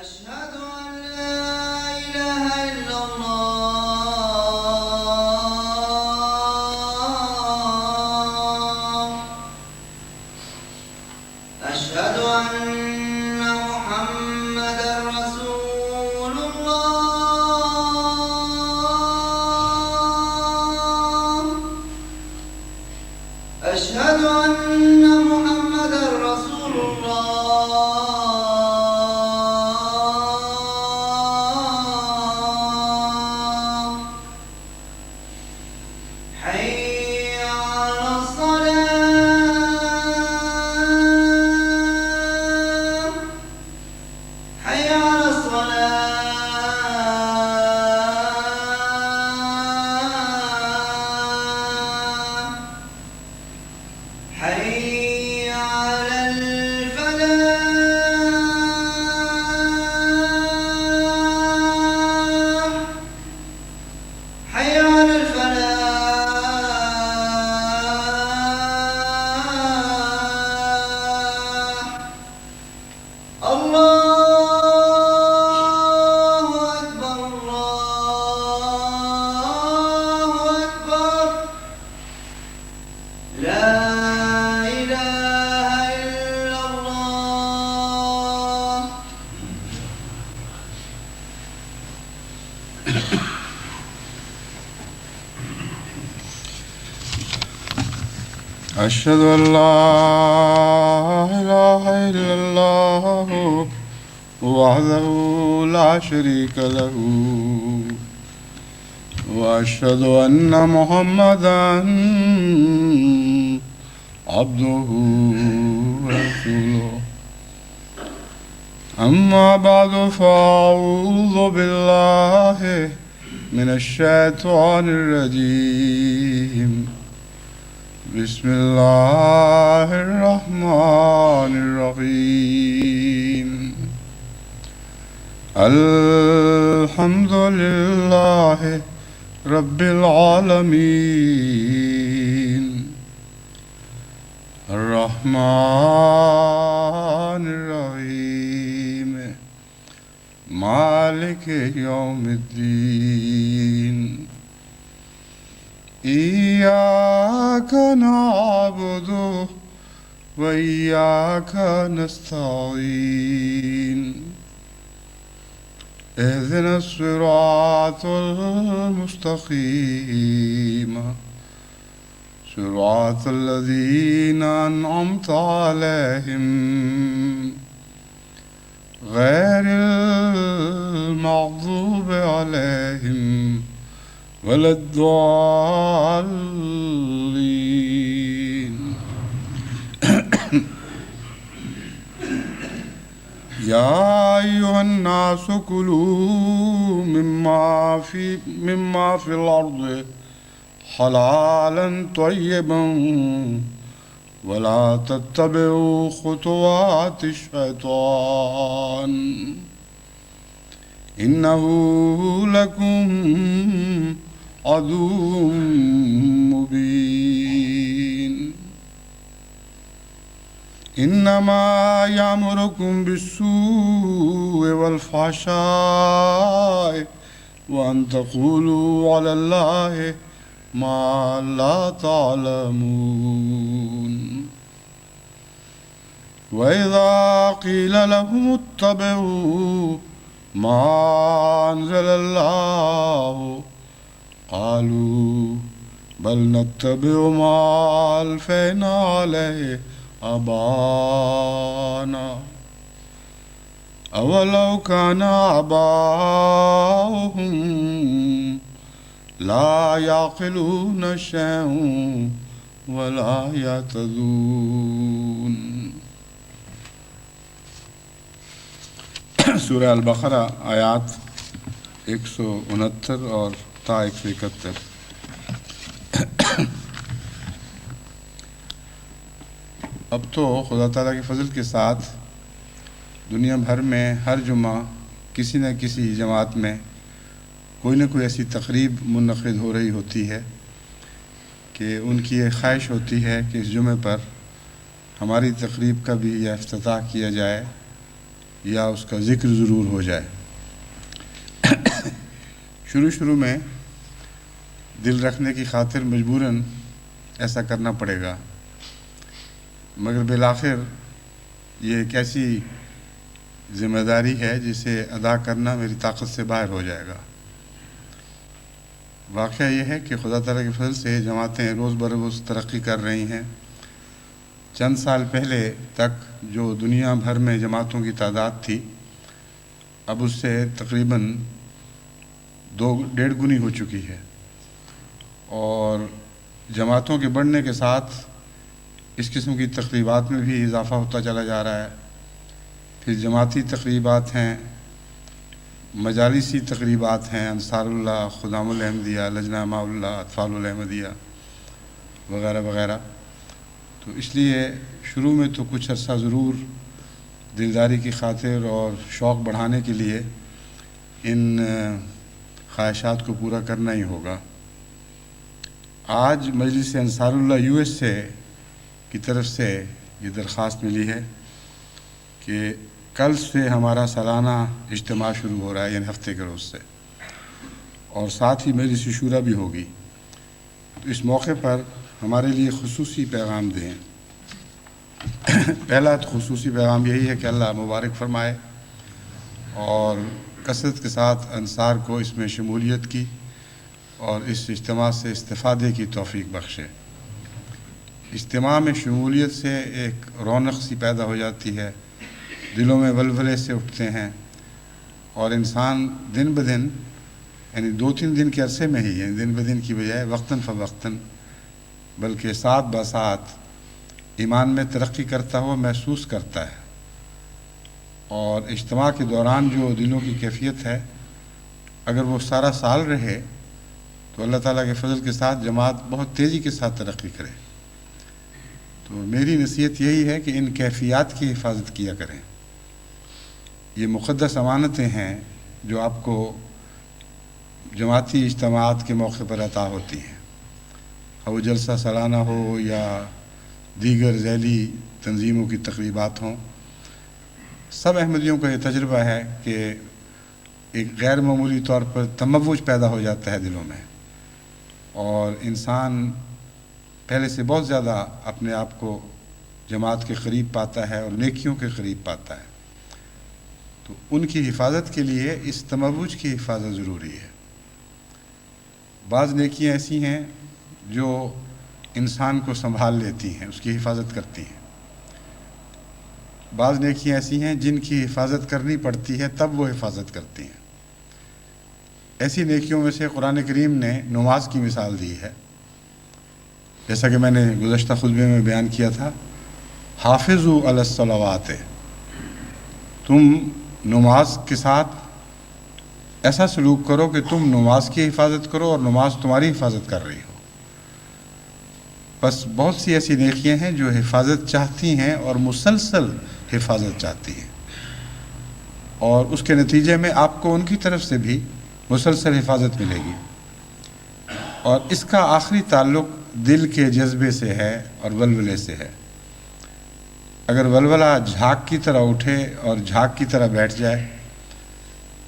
أشهد أن لا إله إلا الله. أشهد أن محمدا رسول الله. أشهد أن محمدا رسول الله. حي على الصلاة. حي على الصلاة. حي على الفلاح. حي على الفلاح. الله أكبر، الله أكبر. لا إله إلا الله. أشهد أن لا إله إلا الله وحده لا شريك له وأشهد أن محمدا عبده ورسوله. أما بعد فأعوذ بالله من الشيطان الرجيم. بسم الله الرحمن الرحيم. الحمد لله رب العالمين الرحمن الرحيم مالك يوم الدين. إياك نعبد وإياك نستعين. اهدنا الصراط المستقيم صراط الذين أنعمت عليهم غير المغضوب عليهم ولا الضالين. يا أيها الناس كلوا مما في الأرض حلالا طيبا ولا تتبعوا خطوات الشيطان إنه لكم عدو مبين. إنما يأمركم بالسوء والفحشاء وأن تقولوا على الله ما لا تعلمون. وإذا قيل لهم اتبعوا ما أنزل الله قالوا بل نتبع ما ألفينا عليه آباءنا أولو كان آباؤهم لا يعقلون شيئا ولا يهتدون. سورہ البقرہ آیات 169 اور تا 171. اب تو خدا تعالیٰ کے فضل کے ساتھ دنیا بھر میں ہر جمعہ کسی نہ کسی جماعت میں کوئی نہ کوئی ایسی تقریب منعقد ہو رہی ہوتی ہے کہ ان کی یہ خواہش ہوتی ہے کہ اس جمعے پر ہماری تقریب کا بھی یہ افتتاح کیا جائے یا اس کا ذکر ضرور ہو جائے۔ شروع میں دل رکھنے کی خاطر مجبوراً ایسا کرنا پڑے گا، مگر بالآخر یہ ایک ایسی ذمہ داری ہے جسے ادا کرنا میری طاقت سے باہر ہو جائے گا۔ واقعہ یہ ہے کہ خدا تعالیٰ کے فضل سے جماعتیں روز بروز ترقی کر رہی ہیں۔ چند سال پہلے تک جو دنیا بھر میں جماعتوں کی تعداد تھی، اب اس سے تقریباً 2.5 گنی ہو چکی ہے، اور جماعتوں کے بڑھنے کے ساتھ اس قسم کی تقریبات میں بھی اضافہ ہوتا چلا جا رہا ہے۔ پھر جماعتی تقریبات ہیں، مجالسی تقریبات ہیں، انصار اللہ، خدام الاحمدیہ، لجنہ ماء اللہ، اطفال الاحمدیہ وغیرہ وغیرہ۔ تو اس لیے شروع میں تو کچھ عرصہ ضرور دلداری کی خاطر اور شوق بڑھانے کے لیے ان خواہشات کو پورا کرنا ہی ہوگا۔ آج مجلس انصار اللہ USA کی طرف سے یہ درخواست ملی ہے کہ کل سے ہمارا سالانہ اجتماع شروع ہو رہا ہے، یعنی ہفتے کے روز سے، اور ساتھ ہی مجلس شورا بھی ہوگی۔ تو اس موقع پر ہمارے لیے خصوصی پیغام دیں۔ پہلا خصوصی پیغام یہی ہے کہ اللہ مبارک فرمائے اور کثرت کے ساتھ انصار کو اس میں شمولیت کی اور اس اجتماع سے استفادے کی توفیق بخشے۔ اجتماع میں شمولیت سے ایک رونق سی پیدا ہو جاتی ہے، دلوں میں ولولے سے اٹھتے ہیں، اور انسان دن بدن، یعنی 2-3 دن کے عرصے میں ہی، یعنی دن بدن کی بجائے وقتاً فوقتاً، بلکہ ساتھ بساتھ ایمان میں ترقی کرتا ہوا محسوس کرتا ہے۔ اور اجتماع کے دوران جو دلوں کی کیفیت ہے، اگر وہ سارا سال رہے تو اللہ تعالیٰ کے فضل کے ساتھ جماعت بہت تیزی کے ساتھ ترقی کرے۔ تو میری نصیحت یہی ہے کہ ان کیفیات کی حفاظت کیا کریں۔ یہ مقدس امانتیں ہیں جو آپ کو جماعتی اجتماعات کے موقع پر عطا ہوتی ہیں، وہ جلسہ سالانہ ہو یا دیگر ذیلی تنظیموں کی تقریبات ہوں۔ سب احمدیوں کا یہ تجربہ ہے کہ ایک غیر معمولی طور پر تموج پیدا ہو جاتا ہے دلوں میں، اور انسان پہلے سے بہت زیادہ اپنے آپ کو جماعت کے قریب پاتا ہے اور نیکیوں کے قریب پاتا ہے۔ تو ان کی حفاظت کے لیے اس تموج کی حفاظت ضروری ہے۔ بعض نیکیاں ایسی ہیں جو انسان کو سنبھال لیتی ہیں، اس کی حفاظت کرتی ہیں۔ بعض نیکیاں ایسی ہیں جن کی حفاظت کرنی پڑتی ہے، تب وہ حفاظت کرتی ہیں۔ ایسی نیکیوں میں سے قرآن کریم نے نماز کی مثال دی ہے، جیسا کہ میں نے گزشتہ خطبے میں بیان کیا تھا، حافظوا علی الصلوات، تم نماز کے ساتھ ایسا سلوک کرو کہ تم نماز کی حفاظت کرو اور نماز تمہاری حفاظت کر رہی ہو۔ بس بہت سی ایسی نیکیاں ہیں جو حفاظت چاہتی ہیں اور مسلسل حفاظت چاہتی ہیں، اور اس کے نتیجے میں آپ کو ان کی طرف سے بھی مسلسل حفاظت ملے گی۔ اور اس کا آخری تعلق دل کے جذبے سے ہے اور ولولے سے ہے۔ اگر ولولہ جھاگ کی طرح اٹھے اور جھاگ کی طرح بیٹھ جائے،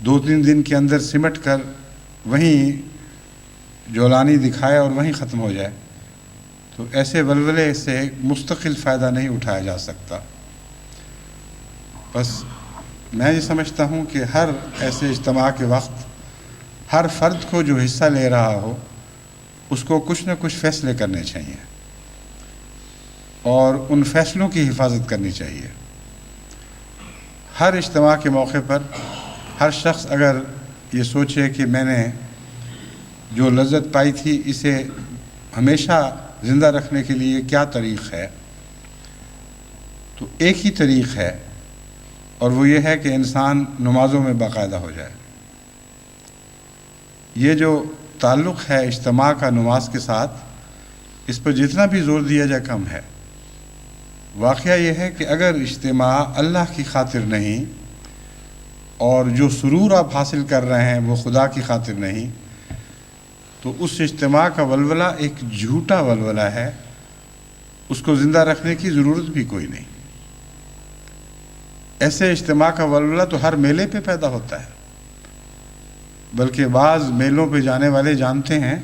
2-3 دن کے اندر سمٹ کر وہیں جولانی دکھائے اور وہیں ختم ہو جائے، تو ایسے ولولے سے مستقل فائدہ نہیں اٹھایا جا سکتا۔ بس میں یہ سمجھتا ہوں کہ ہر ایسے اجتماع کے وقت ہر فرد کو جو حصہ لے رہا ہو، اس کو کچھ نہ کچھ فیصلے کرنے چاہیے اور ان فیصلوں کی حفاظت کرنی چاہیے۔ ہر اجتماع کے موقع پر ہر شخص اگر یہ سوچے کہ میں نے جو لذت پائی تھی اسے ہمیشہ زندہ رکھنے کے لیے کیا طریق ہے، تو ایک ہی طریق ہے، اور وہ یہ ہے کہ انسان نمازوں میں باقاعدہ ہو جائے۔ یہ جو تعلق ہے اجتماع کا نماز کے ساتھ، اس پر جتنا بھی زور دیا جائے کم ہے۔ واقعہ یہ ہے کہ اگر اجتماع اللہ کی خاطر نہیں اور جو سرور آپ حاصل کر رہے ہیں وہ خدا کی خاطر نہیں، تو اس اجتماع کا ولولہ ایک جھوٹا ولولہ ہے، اس کو زندہ رکھنے کی ضرورت بھی کوئی نہیں۔ ایسے اجتماع کا ولولہ تو ہر میلے پہ پیدا ہوتا ہے، بلکہ بعض میلوں پہ جانے والے جانتے ہیں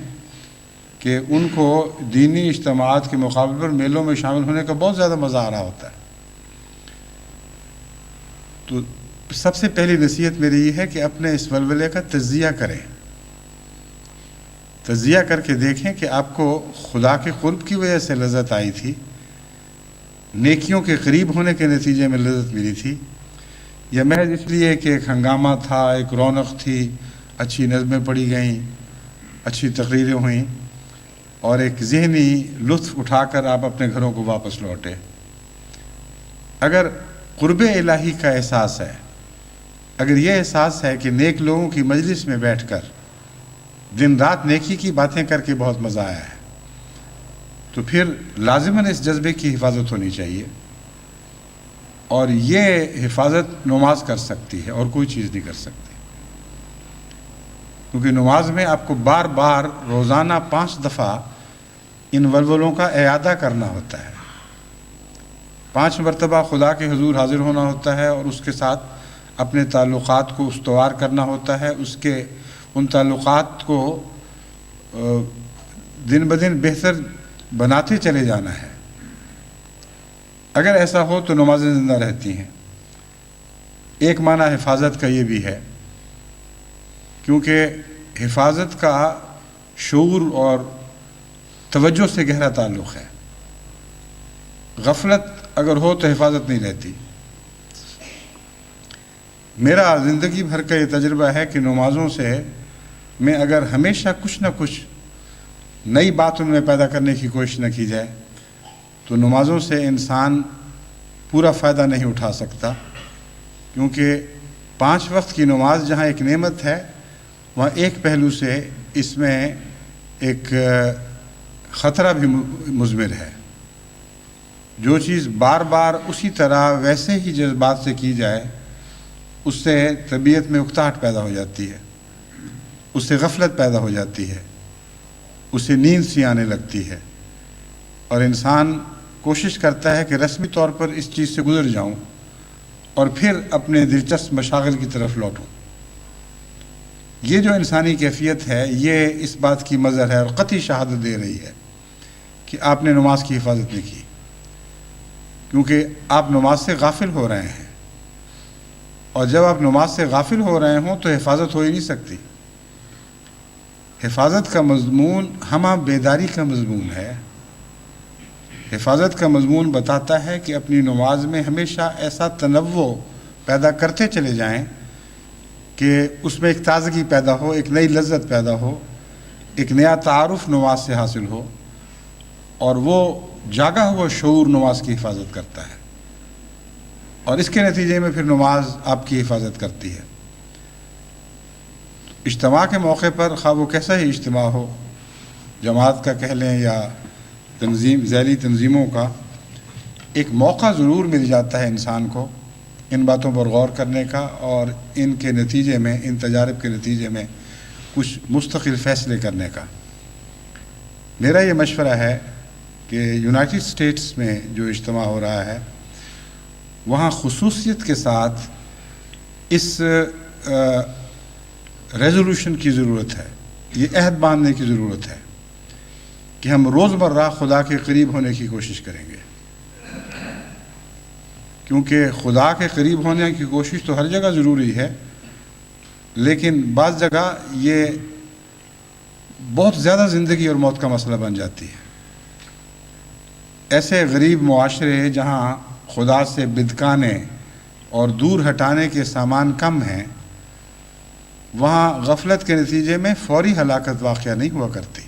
کہ ان کو دینی اجتماعات کے مقابلے پر میلوں میں شامل ہونے کا بہت زیادہ مزہ آ رہا ہوتا ہے۔ تو سب سے پہلی نصیحت میری یہ ہے کہ اپنے اس ولولے کا تجزیہ کریں، تجزیہ کر کے دیکھیں کہ آپ کو خدا کے قرب کی وجہ سے لذت آئی تھی، نیکیوں کے قریب ہونے کے نتیجے میں لذت ملی تھی، یا محض اس لیے کہ ایک ہنگامہ تھا، ایک رونق تھی، اچھی نظمیں پڑھی گئیں، اچھی تقریریں ہوئیں، اور ایک ذہنی لطف اٹھا کر آپ اپنے گھروں کو واپس لوٹے۔ اگر قرب الہی کا احساس ہے، اگر یہ احساس ہے کہ نیک لوگوں کی مجلس میں بیٹھ کر دن رات نیکی کی باتیں کر کے بہت مزہ آیا ہے، تو پھر لازماً اس جذبے کی حفاظت ہونی چاہیے، اور یہ حفاظت نماز کر سکتی ہے اور کوئی چیز نہیں کر سکتی، کیونکہ نماز میں آپ کو بار بار روزانہ 5 دفعہ ان ولولوں کا اعادہ کرنا ہوتا ہے، 5 مرتبہ خدا کے حضور حاضر ہونا ہوتا ہے، اور اس کے ساتھ اپنے تعلقات کو استوار کرنا ہوتا ہے، ان تعلقات کو دن بدن بہتر بناتے چلے جانا ہے۔ اگر ایسا ہو تو نمازیں زندہ رہتی ہیں۔ ایک معنی حفاظت کا یہ بھی ہے، کیونکہ حفاظت کا شعور اور توجہ سے گہرا تعلق ہے۔ غفلت اگر ہو تو حفاظت نہیں رہتی۔ میرا زندگی بھر کا یہ تجربہ ہے کہ نمازوں سے میں اگر ہمیشہ کچھ نہ کچھ نئی بات ان میں پیدا کرنے کی کوشش نہ کی جائے تو نمازوں سے انسان پورا فائدہ نہیں اٹھا سکتا، کیونکہ 5 وقت کی نماز جہاں ایک نعمت ہے، وہاں ایک پہلو سے اس میں ایک خطرہ بھی مضمر ہے۔ جو چیز بار بار اسی طرح ویسے ہی جذبات سے کی جائے، اس سے طبیعت میں اکتاہٹ پیدا ہو جاتی ہے، اس سے غفلت پیدا ہو جاتی ہے، اس سے نیند سی آنے لگتی ہے، اور انسان کوشش کرتا ہے کہ رسمی طور پر اس چیز سے گزر جاؤں اور پھر اپنے دلچسپ مشاغل کی طرف لوٹوں۔ یہ جو انسانی کیفیت ہے، یہ اس بات کی مظہر ہے اور قطعی شہادت دے رہی ہے کہ آپ نے نماز کی حفاظت نہیں کی، کیونکہ آپ نماز سے غافل ہو رہے ہیں، اور جب آپ نماز سے غافل ہو رہے ہوں تو حفاظت ہو ہی نہیں سکتی۔ حفاظت کا مضمون ہمہ بیداری کا مضمون ہے۔ حفاظت کا مضمون بتاتا ہے کہ اپنی نماز میں ہمیشہ ایسا تنوع پیدا کرتے چلے جائیں کہ اس میں ایک تازگی پیدا ہو، ایک نئی لذت پیدا ہو، ایک نیا تعارف نماز سے حاصل ہو، اور وہ جاگا ہوا شعور نماز کی حفاظت کرتا ہے، اور اس کے نتیجے میں پھر نماز آپ کی حفاظت کرتی ہے۔ اجتماع کے موقع پر خواہ وہ کیسا ہی اجتماع ہو، جماعت کا کہہ لیں یا ذیلی تنظیموں کا، ایک موقع ضرور مل جاتا ہے انسان کو ان باتوں پر غور کرنے کا، اور ان کے نتیجے میں، ان تجارب کے نتیجے میں کچھ مستقل فیصلے کرنے کا۔ میرا یہ مشورہ ہے کہ یونائٹڈ اسٹیٹس میں جو اجتماع ہو رہا ہے، وہاں خصوصیت کے ساتھ اس ریزولوشن کی ضرورت ہے، یہ عہد باندھنے کی ضرورت ہے کہ ہم روزمرہ خدا کے قریب ہونے کی کوشش کریں گے، کیونکہ خدا کے قریب ہونے کی کوشش تو ہر جگہ ضروری ہے، لیکن بعض جگہ یہ بہت زیادہ زندگی اور موت کا مسئلہ بن جاتی ہے۔ ایسے غریب معاشرے جہاں خدا سے بدکانے اور دور ہٹانے کے سامان کم ہیں، وہاں غفلت کے نتیجے میں فوری ہلاکت واقعہ نہیں ہوا کرتی۔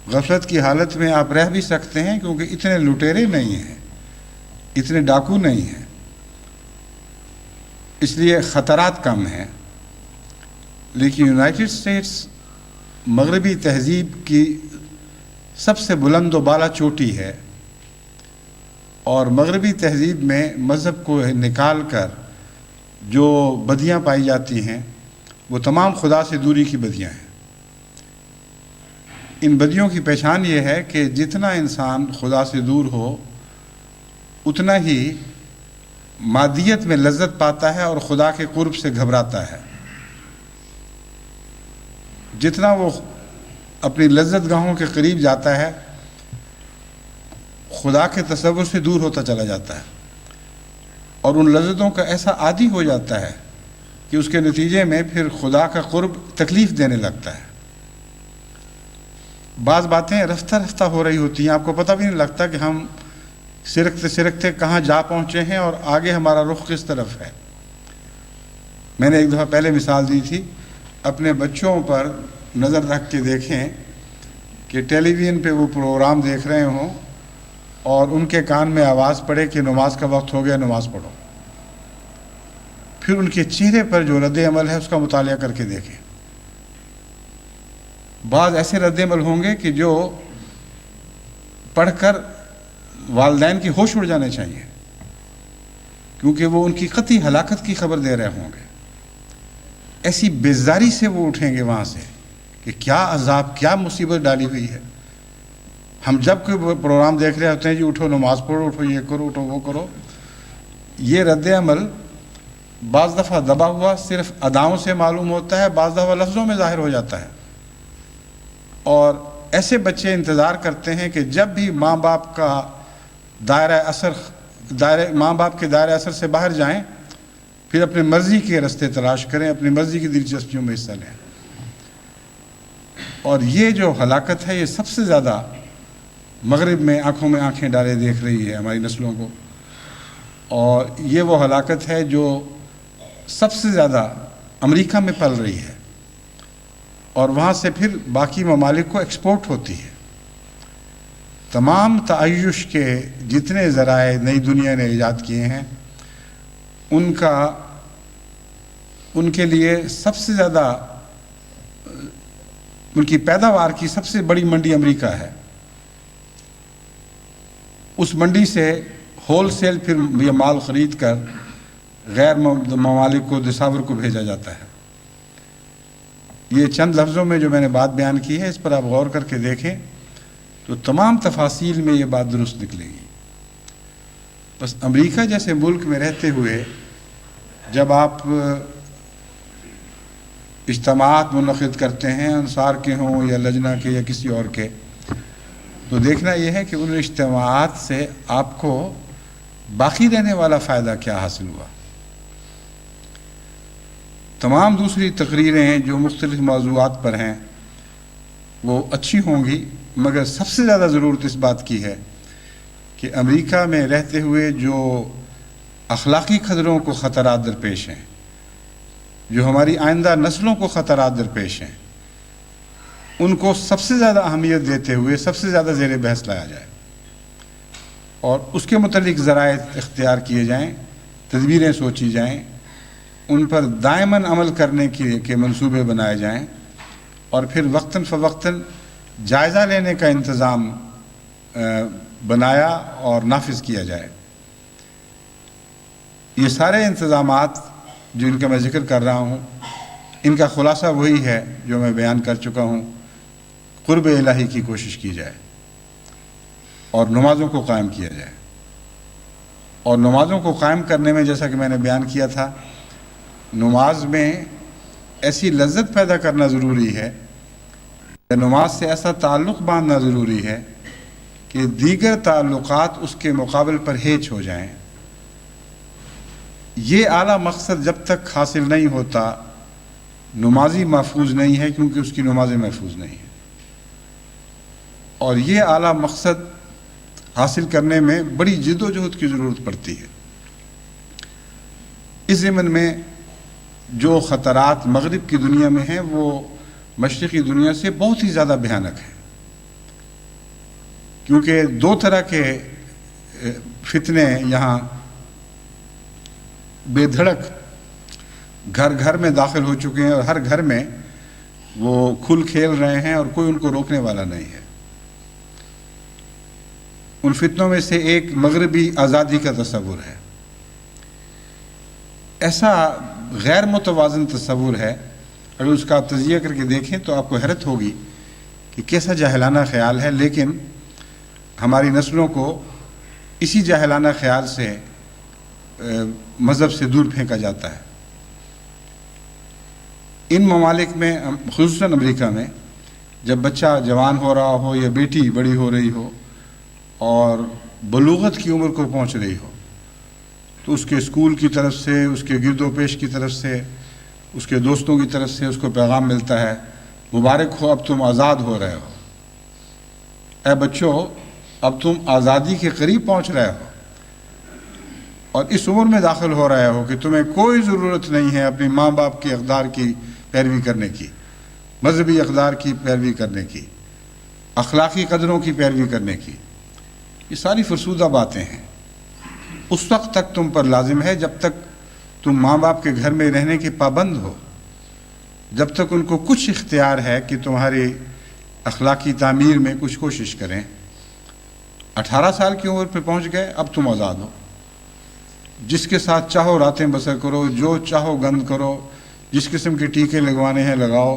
غفلت کی حالت میں آپ رہ بھی سکتے ہیں، کیونکہ اتنے لٹیرے نہیں ہیں، اتنے ڈاکو نہیں ہیں، اس لیے خطرات کم ہیں۔ لیکن یونائٹڈ اسٹیٹس مغربی تہذیب کی سب سے بلند و بالا چوٹی ہے، اور مغربی تہذیب میں مذہب کو نکال کر جو بدیاں پائی جاتی ہیں وہ تمام خدا سے دوری کی بدیاں ہیں۔ ان بدیوں کی پہچان یہ ہے کہ جتنا انسان خدا سے دور ہو اتنا ہی مادیت میں لذت پاتا ہے اور خدا کے قرب سے گھبراتا ہے. جتنا وہ اپنی لذت گاہوں کے قریب جاتا ہے خدا کے تصور سے دور ہوتا چلا جاتا ہے اور ان لذتوں کا ایسا عادی ہو جاتا ہے کہ اس کے نتیجے میں پھر خدا کا قرب تکلیف دینے لگتا ہے. بعض باتیں رفتہ رفتہ ہو رہی ہوتی ہیں، آپ کو پتہ بھی نہیں لگتا کہ ہم سرکتے سرکتے کہاں جا پہنچے ہیں اور آگے ہمارا رخ کس طرف ہے. میں نے ایک دفعہ پہلے مثال دی تھی، اپنے بچوں پر نظر رکھ کے دیکھیں کہ ٹیلی ویژن پہ وہ پروگرام دیکھ رہے ہوں اور ان کے کان میں آواز پڑے کہ نماز کا وقت ہو گیا، نماز پڑھو. پھر ان کے چہرے پر جو رد عمل ہے اس کا مطالعہ کر کے دیکھیں. بعض ایسے رد عمل ہوں گے کہ جو پڑھ کر والدین کی ہوش اڑ جانے چاہیے، کیونکہ وہ ان کی قطعی ہلاکت کی خبر دے رہے ہوں گے. ایسی بیزاری سے وہ اٹھیں گے وہاں سے کہ کیا عذاب، کیا مصیبت ڈالی ہوئی ہے. ہم جب کوئی پروگرام دیکھ رہے ہوتے ہیں جی اٹھو نماز پڑھو، اٹھو یہ کرو، اٹھو وہ کرو. یہ رد عمل بعض دفعہ دبا ہوا صرف اداؤں سے معلوم ہوتا ہے، بعض دفعہ لفظوں میں ظاہر ہو جاتا ہے. اور ایسے بچے انتظار کرتے ہیں کہ جب بھی ماں باپ کا ماں باپ کے دائرہ اثر سے باہر جائیں پھر اپنی مرضی کے راستے تلاش کریں، اپنی مرضی کی دلچسپیوں میں حصہ لیں. اور یہ جو ہلاکت ہے یہ سب سے زیادہ مغرب میں آنکھوں میں آنکھیں ڈالے دیکھ رہی ہے ہماری نسلوں کو. اور یہ وہ ہلاکت ہے جو سب سے زیادہ امریکہ میں پل رہی ہے اور وہاں سے پھر باقی ممالک کو ایکسپورٹ ہوتی ہے. تمام تعیش کے جتنے ذرائع نئی دنیا نے ایجاد کیے ہیں ان کے لیے سب سے زیادہ ان کی پیداوار کی سب سے بڑی منڈی امریکہ ہے. اس منڈی سے ہول سیل پھر یہ مال خرید کر غیر ممالک کو، دساور کو بھیجا جاتا ہے. یہ چند لفظوں میں جو میں نے بات بیان کی ہے اس پر آپ غور کر کے دیکھیں تو تمام تفاصیل میں یہ بات درست نکلے گی. بس امریکہ جیسے ملک میں رہتے ہوئے جب آپ اجتماعات منعقد کرتے ہیں، انصار کے ہوں یا لجنہ کے یا کسی اور کے، تو دیکھنا یہ ہے کہ ان اجتماعات سے آپ کو باقی رہنے والا فائدہ کیا حاصل ہوا. تمام دوسری تقریریں جو مختلف موضوعات پر ہیں وہ اچھی ہوں گی، مگر سب سے زیادہ ضرورت اس بات کی ہے کہ امریکہ میں رہتے ہوئے جو اخلاقی خطروں کو خطرات درپیش ہیں، جو ہماری آئندہ نسلوں کو خطرات درپیش ہیں، ان کو سب سے زیادہ اہمیت دیتے ہوئے سب سے زیادہ زیر بحث لایا جائے اور اس کے متعلق ذرائع اختیار کیے جائیں، تدبیریں سوچی جائیں، ان پر دائماً عمل کرنے کے منصوبے بنائے جائیں اور پھر وقتاً فوقتاً جائزہ لینے کا انتظام بنایا اور نافذ کیا جائے. یہ سارے انتظامات جو ان کا میں ذکر کر رہا ہوں ان کا خلاصہ وہی ہے جو میں بیان کر چکا ہوں. قرب الہی کی کوشش کی جائے اور نمازوں کو قائم کیا جائے. اور نمازوں کو قائم کرنے میں جیسا کہ میں نے بیان کیا تھا، نماز میں ایسی لذت پیدا کرنا ضروری ہے، نماز سے ایسا تعلق باندھنا ضروری ہے کہ دیگر تعلقات اس کے مقابل پر ہیچ ہو جائیں. یہ اعلیٰ مقصد جب تک حاصل نہیں ہوتا نمازی محفوظ نہیں ہے، کیونکہ اس کی نمازیں محفوظ نہیں ہیں. اور یہ اعلیٰ مقصد حاصل کرنے میں بڑی جد و جہد کی ضرورت پڑتی ہے. اس ضمن میں جو خطرات مغرب کی دنیا میں ہیں وہ مشرقی دنیا سے بہت ہی زیادہ بھیانک ہیں، کیونکہ دو طرح کے فتنے یہاں بے دھڑک گھر گھر میں داخل ہو چکے ہیں اور ہر گھر میں وہ کھل کھیل رہے ہیں اور کوئی ان کو روکنے والا نہیں ہے. ان فتنوں میں سے ایک مغربی آزادی کا تصور ہے. ایسا غیر متوازن تصور ہے، اگر اس کا آپ تجزیہ کر کے دیکھیں تو آپ کو حیرت ہوگی کہ کیسا جاہلانہ خیال ہے. لیکن ہماری نسلوں کو اسی جاہلانہ خیال سے مذہب سے دور پھینکا جاتا ہے۔ ان ممالک میں خصوصاً امریکہ میں جب بچہ جوان ہو رہا ہو یا بیٹی بڑی ہو رہی ہو اور بلوغت کی عمر کو پہنچ رہی ہو تو اس کے اسکول کی طرف سے، اس کے گرد و پیش کی طرف سے، اس کے دوستوں کی طرف سے اس کو پیغام ملتا ہے، مبارک ہو، اب تم آزاد ہو رہے ہو، اے بچوں اب تم آزادی کے قریب پہنچ رہے ہو اور اس عمر میں داخل ہو رہے ہو کہ تمہیں کوئی ضرورت نہیں ہے اپنی ماں باپ کے اقدار کی پیروی کرنے کی، مذہبی اقدار کی پیروی کرنے کی، اخلاقی قدروں کی پیروی کرنے کی۔ یہ ساری فرسودہ باتیں ہیں، اس وقت تک تم پر لازم ہے جب تک تم ماں باپ کے گھر میں رہنے کے پابند ہو، جب تک ان کو کچھ اختیار ہے کہ تمہاری اخلاقی تعمیر میں کچھ کوشش کریں۔ 18 سال کی عمر پہ پہنچ گئے، اب تم آزاد ہو، جس کے ساتھ چاہو راتیں بسر کرو، جو چاہو گند کرو، جس قسم کے ٹیکے لگوانے ہیں لگاؤ،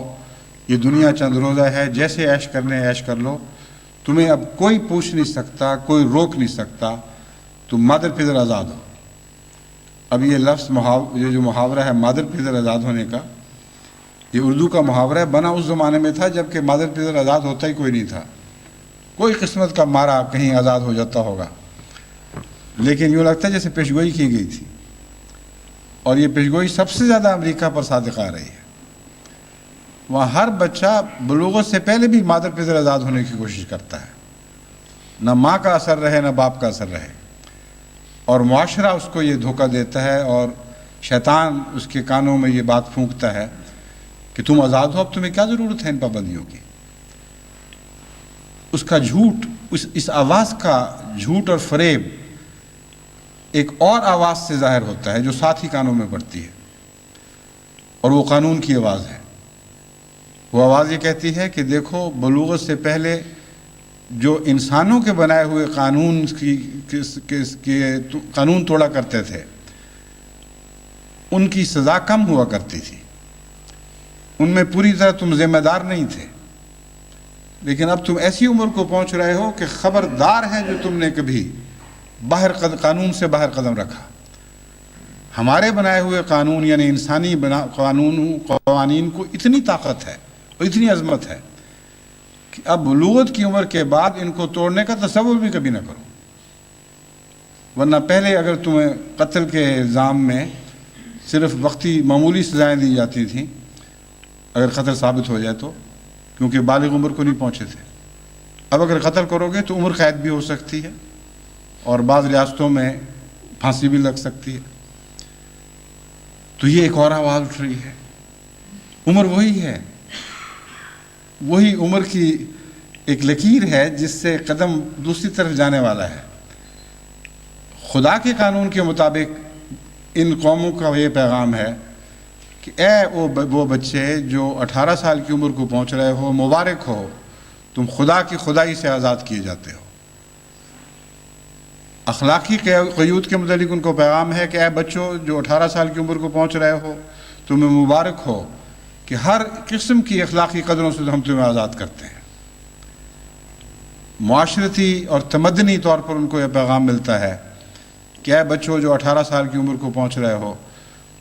یہ دنیا چند روزہ ہے، جیسے عیش کرنے عیش کر لو، تمہیں اب کوئی پوچھ نہیں سکتا، کوئی روک نہیں سکتا، تم مادر پدر آزاد ہو۔ اب یہ لفظ یہ جو محاورہ ہے مادر پدر آزاد ہونے کا، یہ اردو کا محاورہ ہے، بنا اس زمانے میں تھا جب کہ مادر پدر آزاد ہوتا ہی کوئی نہیں تھا، کوئی قسمت کا مارا کہیں آزاد ہو جاتا ہوگا، لیکن یوں لگتا ہے جیسے پیشگوئی کی گئی تھی، اور یہ پیشگوئی سب سے زیادہ امریکہ پر صادق آ رہی ہے۔ وہاں ہر بچہ بلوغت سے پہلے بھی مادر پدر آزاد ہونے کی کوشش کرتا ہے، نہ ماں کا اثر رہے نہ باپ کا اثر رہے، اور معاشرہ اس کو یہ دھوکہ دیتا ہے اور شیطان اس کے کانوں میں یہ بات پھونکتا ہے کہ تم آزاد ہو، اب تمہیں کیا ضرورت ہے ان پابندیوں کی۔ اس کا جھوٹ، اس آواز کا جھوٹ اور فریب ایک اور آواز سے ظاہر ہوتا ہے جو ساتھ ہی کانوں میں پڑتی ہے، اور وہ قانون کی آواز ہے۔ وہ آواز یہ کہتی ہے کہ دیکھو بلوغت سے پہلے جو انسانوں کے بنائے ہوئے قانون توڑا کرتے تھے ان کی سزا کم ہوا کرتی تھی، ان میں پوری طرح تم ذمہ دار نہیں تھے، لیکن اب تم ایسی عمر کو پہنچ رہے ہو کہ خبردار ہے جو تم نے کبھی قانون سے باہر قدم رکھا۔ ہمارے بنائے ہوئے قانون یعنی انسانی قوانین کو اتنی طاقت ہے اور اتنی عظمت ہے کہ اب بلوغت کی عمر کے بعد ان کو توڑنے کا تصور بھی کبھی نہ کرو، ورنہ پہلے اگر تمہیں قتل کے الزام میں صرف وقتی معمولی سزائیں دی جاتی تھیں اگر قتل ثابت ہو جائے تو، کیونکہ بالغ عمر کو نہیں پہنچے تھے، اب اگر قتل کرو گے تو عمر قید بھی ہو سکتی ہے اور بعض ریاستوں میں پھانسی بھی لگ سکتی ہے۔ تو یہ ایک اور آواز اٹھ رہی ہے، عمر وہی ہے، وہی عمر کی ایک لکیر ہے جس سے قدم دوسری طرف جانے والا ہے۔ خدا کے قانون کے مطابق ان قوموں کا یہ پیغام ہے کہ اے وہ بچے جو 18 سال کی عمر کو پہنچ رہے ہو، مبارک ہو، تم خدا کی خدائی سے آزاد کیے جاتے ہو۔ اخلاقی قیود کے متعلق ان کو پیغام ہے کہ اے بچوں جو 18 سال کی عمر کو پہنچ رہے ہو، تمہیں مبارک ہو کہ ہر قسم کی اخلاقی قدروں سے ہم تمہیں آزاد کرتے ہیں۔ معاشرتی اور تمدنی طور پر ان کو یہ پیغام ملتا ہے کہ اے بچوں جو 18 سال کی عمر کو پہنچ رہے ہو،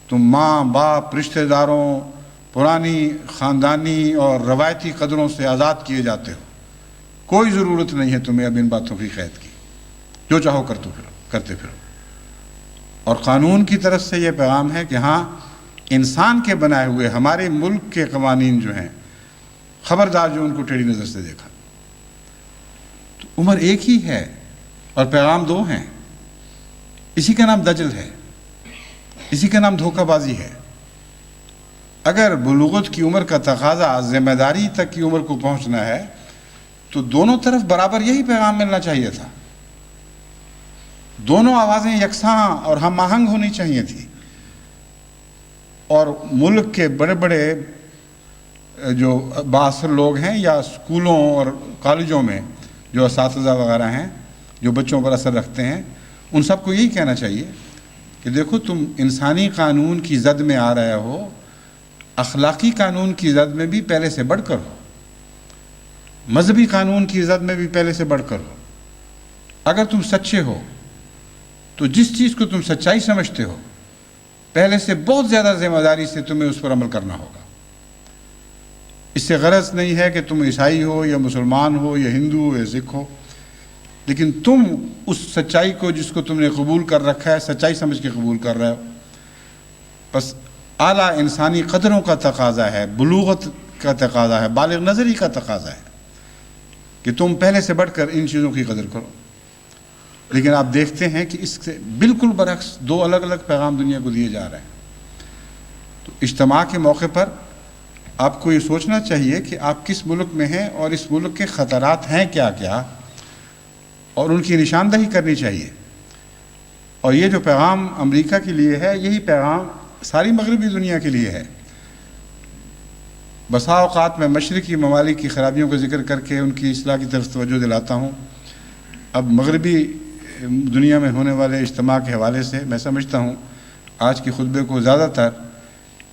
تم ماں باپ، رشتہ داروں، پرانی خاندانی اور روایتی قدروں سے آزاد کیے جاتے ہو، کوئی ضرورت نہیں ہے تمہیں اب ان باتوں کی قید کی، جو چاہو کرتے پھرو۔ اور قانون کی طرف سے یہ پیغام ہے کہ ہاں انسان کے بنائے ہوئے ہمارے ملک کے قوانین جو ہیں، خبردار جو ان کو ٹیڑھی نظر سے دیکھا۔ تو عمر ایک ہی ہے اور پیغام دو ہیں، اسی کا نام دجل ہے، اسی کا نام دھوکہ بازی ہے۔ اگر بلوغت کی عمر کا تقاضا ذمہ داری تک کی عمر کو پہنچنا ہے تو دونوں طرف برابر یہی پیغام ملنا چاہیے تھا، دونوں آوازیں یکساں اور ہم آہنگ ہونی چاہیے تھی، اور ملک کے بڑے بڑے جو بااثر لوگ ہیں یا اسکولوں اور کالجوں میں جو اساتذہ وغیرہ ہیں جو بچوں پر اثر رکھتے ہیں، ان سب کو یہی کہنا چاہیے کہ دیکھو تم انسانی قانون کی زد میں آ رہے ہو، اخلاقی قانون کی زد میں بھی پہلے سے بڑھ کر ہو، مذہبی قانون کی زد میں بھی پہلے سے بڑھ کر ہو۔ اگر تم سچے ہو تو جس چیز کو تم سچائی سمجھتے ہو پہلے سے بہت زیادہ ذمہ داری سے تمہیں اس پر عمل کرنا ہوگا۔ اس سے غرض نہیں ہے کہ تم عیسائی ہو یا مسلمان ہو یا ہندو ہو یا سکھ ہو، لیکن تم اس سچائی کو جس کو تم نے قبول کر رکھا ہے سچائی سمجھ کے قبول کر رہے ہو۔ بس اعلیٰ انسانی قدروں کا تقاضا ہے، بلوغت کا تقاضا ہے، بالغ نظری کا تقاضا ہے کہ تم پہلے سے بڑھ کر ان چیزوں کی قدر کرو۔ لیکن آپ دیکھتے ہیں کہ اس سے بالکل برعکس دو الگ الگ پیغام دنیا کو دیے جا رہے ہیں۔ تو اجتماع کے موقع پر آپ کو یہ سوچنا چاہیے کہ آپ کس ملک میں ہیں اور اس ملک کے خطرات ہیں کیا کیا، اور ان کی نشاندہی کرنی چاہیے۔ اور یہ جو پیغام امریکہ کے لیے ہے یہی پیغام ساری مغربی دنیا کے لیے ہے۔ بسا اوقات میں مشرقی ممالک کی خرابیوں کا ذکر کر کے ان کی اصلاح کی طرف توجہ دلاتا ہوں۔ اب مغربی دنیا میں ہونے والے اجتماع کے حوالے سے میں سمجھتا ہوں آج کے خطبے کو زیادہ تر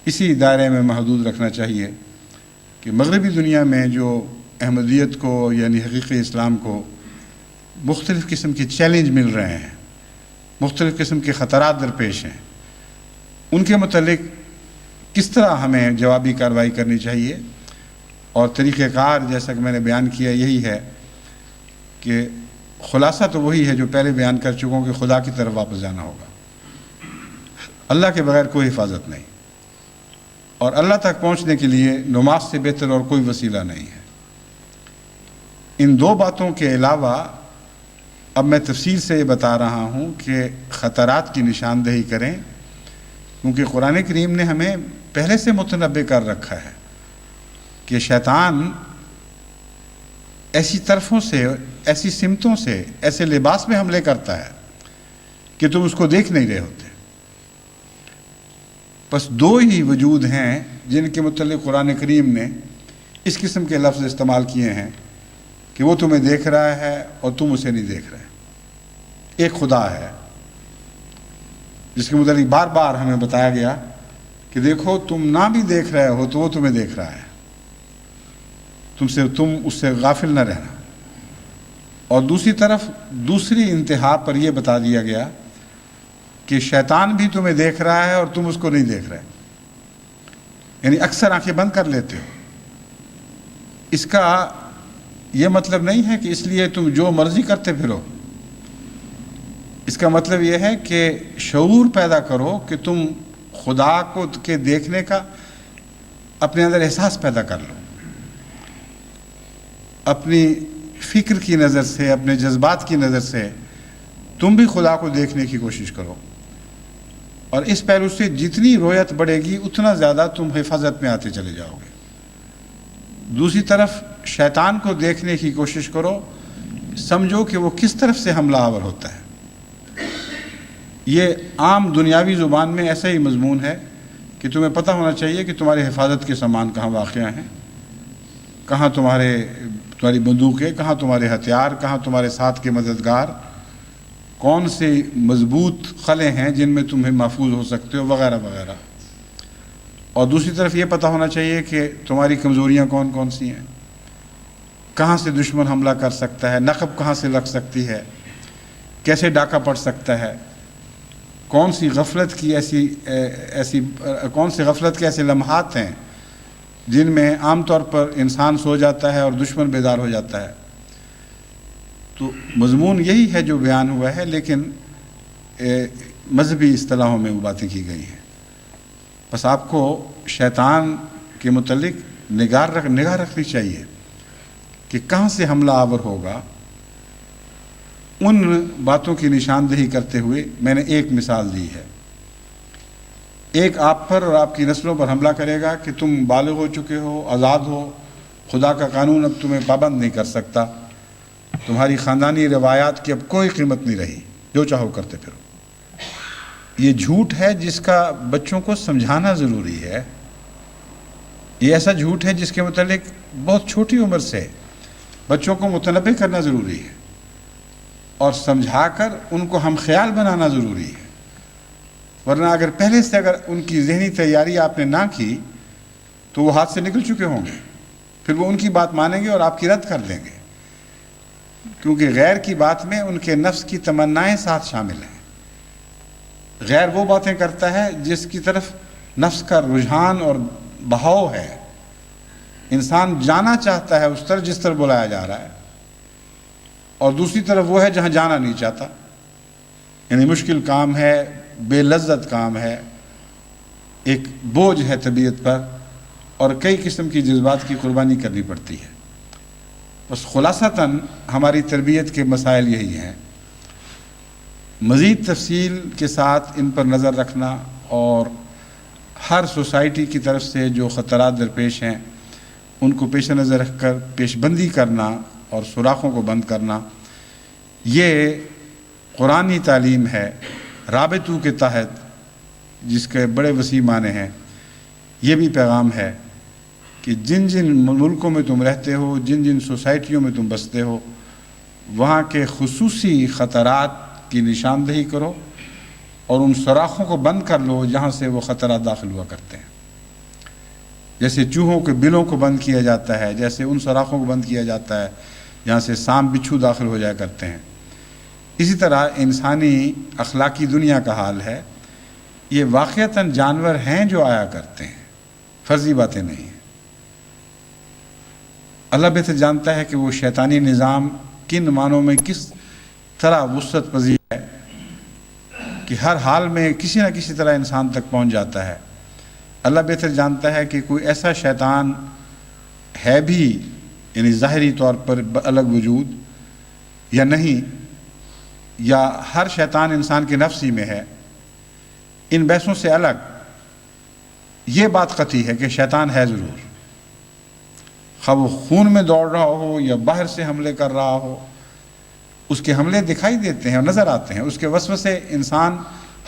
اسی دائرے میں محدود رکھنا چاہیے کہ مغربی دنیا میں جو احمدیت کو یعنی حقیقی اسلام کو مختلف قسم کے چیلنج مل رہے ہیں، مختلف قسم کے خطرات درپیش ہیں، ان کے متعلق کس طرح ہمیں جوابی کارروائی کرنی چاہیے۔ اور طریقہ کار جیسا کہ میں نے بیان کیا یہی ہے کہ خلاصہ تو وہی ہے جو پہلے بیان کر چکا ہوں کہ خدا کی طرف واپس جانا ہوگا۔ اللہ کے بغیر کوئی حفاظت نہیں، اور اللہ تک پہنچنے کے لیے نماز سے بہتر اور کوئی وسیلہ نہیں ہے۔ ان دو باتوں کے علاوہ اب میں تفصیل سے یہ بتا رہا ہوں کہ خطرات کی نشاندہی کریں، کیونکہ قرآن کریم نے ہمیں پہلے سے متنبع کر رکھا ہے کہ شیطان ایسی طرفوں سے، ایسی سمتوں سے، ایسے لباس میں حملے کرتا ہے کہ تم اس کو دیکھ نہیں رہے ہوتے۔ بس دو ہی وجود ہیں جن کے متعلق قرآن کریم نے اس قسم کے لفظ استعمال کیے ہیں کہ وہ تمہیں دیکھ رہا ہے اور تم اسے نہیں دیکھ رہے۔ ایک خدا ہے جس کے متعلق بار بار ہمیں بتایا گیا کہ دیکھو تم نہ بھی دیکھ رہے ہو تو وہ تمہیں دیکھ رہا ہے، تم اس سے غافل نہ رہنا۔ اور دوسری طرف دوسری انتہا پر یہ بتا دیا گیا کہ شیطان بھی تمہیں دیکھ رہا ہے اور تم اس کو نہیں دیکھ رہے، یعنی اکثر آنکھیں بند کر لیتے ہو۔ اس کا یہ مطلب نہیں ہے کہ اس لیے تم جو مرضی کرتے پھرو، اس کا مطلب یہ ہے کہ شعور پیدا کرو کہ تم خدا کو کے دیکھنے کا اپنے اندر احساس پیدا کر لو، اپنی فکر کی نظر سے، اپنے جذبات کی نظر سے تم بھی خدا کو دیکھنے کی کوشش کرو، اور اس پہلو سے جتنی رویت بڑھے گی اتنا زیادہ تم حفاظت میں آتے چلے جاؤ گے۔ دوسری طرف شیطان کو دیکھنے کی کوشش کرو، سمجھو کہ وہ کس طرف سے حملہ آور ہوتا ہے۔ یہ عام دنیاوی زبان میں ایسا ہی مضمون ہے کہ تمہیں پتہ ہونا چاہیے کہ تمہاری حفاظت کے سامان کہاں واقع ہیں، کہاں تمہاری بندوقیں، کہاں تمہارے ہتھیار، کہاں تمہارے ساتھ کے مددگار، کون سے مضبوط قلعے ہیں جن میں تمہیں محفوظ ہو سکتے ہو، وغیرہ وغیرہ۔ اور دوسری طرف یہ پتہ ہونا چاہیے کہ تمہاری کمزوریاں کون کون سی ہیں، کہاں سے دشمن حملہ کر سکتا ہے، نقب کہاں سے لگ سکتی ہے، کیسے ڈاکہ پڑ سکتا ہے، کون سی غفلت کے ایسے لمحات ہیں جن میں عام طور پر انسان سو جاتا ہے اور دشمن بیدار ہو جاتا ہے۔ تو مضمون یہی ہے جو بیان ہوا ہے، لیکن مذہبی اصطلاحوں میں وہ باتیں کی گئی ہیں۔ بس آپ کو شیطان کے متعلق نگاہ رکھنی چاہیے کہ کہاں سے حملہ آور ہوگا۔ ان باتوں کی نشاندہی کرتے ہوئے میں نے ایک مثال دی ہے۔ ایک آپ پر اور آپ کی نسلوں پر حملہ کرے گا کہ تم بالغ ہو چکے ہو، آزاد ہو، خدا کا قانون اب تمہیں پابند نہیں کر سکتا، تمہاری خاندانی روایات کی اب کوئی قیمت نہیں رہی، جو چاہو کرتے پھرو۔ یہ جھوٹ ہے جس کا بچوں کو سمجھانا ضروری ہے۔ یہ ایسا جھوٹ ہے جس کے متعلق بہت چھوٹی عمر سے بچوں کو متنبع کرنا ضروری ہے، اور سمجھا کر ان کو ہم خیال بنانا ضروری ہے۔ ورنہ اگر پہلے سے ان کی ذہنی تیاری آپ نے نہ کی تو وہ ہاتھ سے نکل چکے ہوں گے، پھر وہ ان کی بات مانیں گے اور آپ کی رد کر دیں گے، کیونکہ غیر کی بات میں ان کے نفس کی تمنائیں ساتھ شامل ہیں۔ غیر وہ باتیں کرتا ہے جس کی طرف نفس کا رجحان اور بہاؤ ہے، انسان جانا چاہتا ہے اس طرف جس طرف بلایا جا رہا ہے، اور دوسری طرف وہ ہے جہاں جانا نہیں چاہتا، یعنی مشکل کام ہے، بے لذت کام ہے، ایک بوجھ ہے طبیعت پر، اور کئی قسم کی جذبات کی قربانی کرنی پڑتی ہے۔ بس خلاصتاً ہماری تربیت کے مسائل یہی ہیں، مزید تفصیل کے ساتھ ان پر نظر رکھنا اور ہر سوسائٹی کی طرف سے جو خطرات درپیش ہیں ان کو پیش نظر رکھ کر پیش بندی کرنا اور سوراخوں کو بند کرنا، یہ قرآنی تعلیم ہے رابطوں کے تحت، جس کے بڑے وسیع معنی ہیں۔ یہ بھی پیغام ہے کہ جن جن ملکوں میں تم رہتے ہو، جن جن سوسائٹیوں میں تم بستے ہو، وہاں کے خصوصی خطرات کی نشاندہی کرو اور ان سوراخوں کو بند کر لو جہاں سے وہ خطرات داخل ہوا کرتے ہیں۔ جیسے چوہوں کے بلوں کو بند کیا جاتا ہے، جیسے ان سوراخوں کو بند کیا جاتا ہے جہاں سے سانپ بچھو داخل ہو جایا کرتے ہیں، اسی طرح انسانی اخلاقی دنیا کا حال ہے۔ یہ واقعتاً جانور ہیں جو آیا کرتے ہیں، فرضی باتیں نہیں ہیں۔ اللہ بہتر جانتا ہے کہ وہ شیطانی نظام کن معنوں میں کس طرح وسعت پذیر ہے کہ ہر حال میں کسی نہ کسی طرح انسان تک پہنچ جاتا ہے۔ اللہ بہتر جانتا ہے کہ کوئی ایسا شیطان ہے بھی، یعنی ظاہری طور پر الگ وجود، یا نہیں، یا ہر شیطان انسان کے نفس ہی میں ہے۔ ان بحثوں سے الگ یہ بات قطعی ہے کہ شیطان ہے ضرور، خواہ وہ خون میں دوڑ رہا ہو یا باہر سے حملے کر رہا ہو، اس کے حملے دکھائی دیتے ہیں اور نظر آتے ہیں، اس کے وسوسے انسان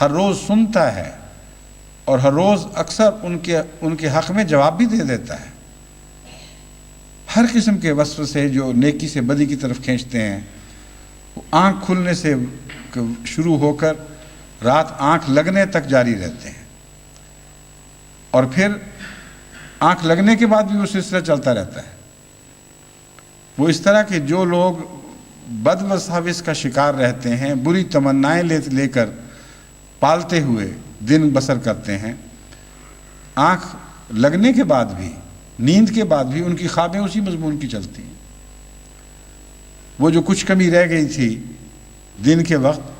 ہر روز سنتا ہے اور ہر روز اکثر ان کے حق میں جواب بھی دے دیتا ہے۔ ہر قسم کے وسوسے جو نیکی سے بدی کی طرف کھینچتے ہیں، وہ آنکھ کھلنے سے شروع ہو کر رات آنکھ لگنے تک جاری رہتے ہیں، اور پھر آنکھ لگنے کے بعد بھی وہ سلسلہ چلتا رہتا ہے۔ وہ اس طرح کہ جو لوگ بد وساوس کا شکار رہتے ہیں، بری تمنائیں لے کر پالتے ہوئے دن بسر کرتے ہیں، آنکھ لگنے کے بعد بھی، نیند کے بعد بھی ان کی خوابیں اسی مضمون کی چلتی ہیں۔ وہ جو کچھ کمی رہ گئی تھی دن کے وقت،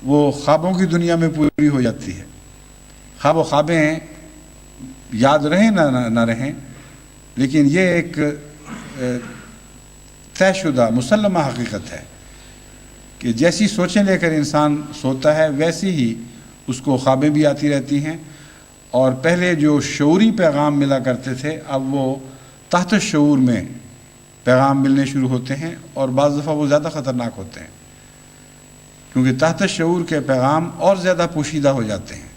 وہ خوابوں کی دنیا میں پوری ہو جاتی ہے۔ خواب و خوابیں یاد رہیں نہ رہیں، لیکن یہ ایک طے شدہ مسلمہ حقیقت ہے کہ جیسی سوچیں لے کر انسان سوتا ہے ویسی ہی اس کو خوابیں بھی آتی رہتی ہیں، اور پہلے جو شعوری پیغام ملا کرتے تھے اب وہ تحت شعور میں پیغام ملنے شروع ہوتے ہیں، اور بعض دفعہ وہ زیادہ خطرناک ہوتے ہیں کیونکہ تحت شعور کے پیغام اور زیادہ پوشیدہ ہو جاتے ہیں۔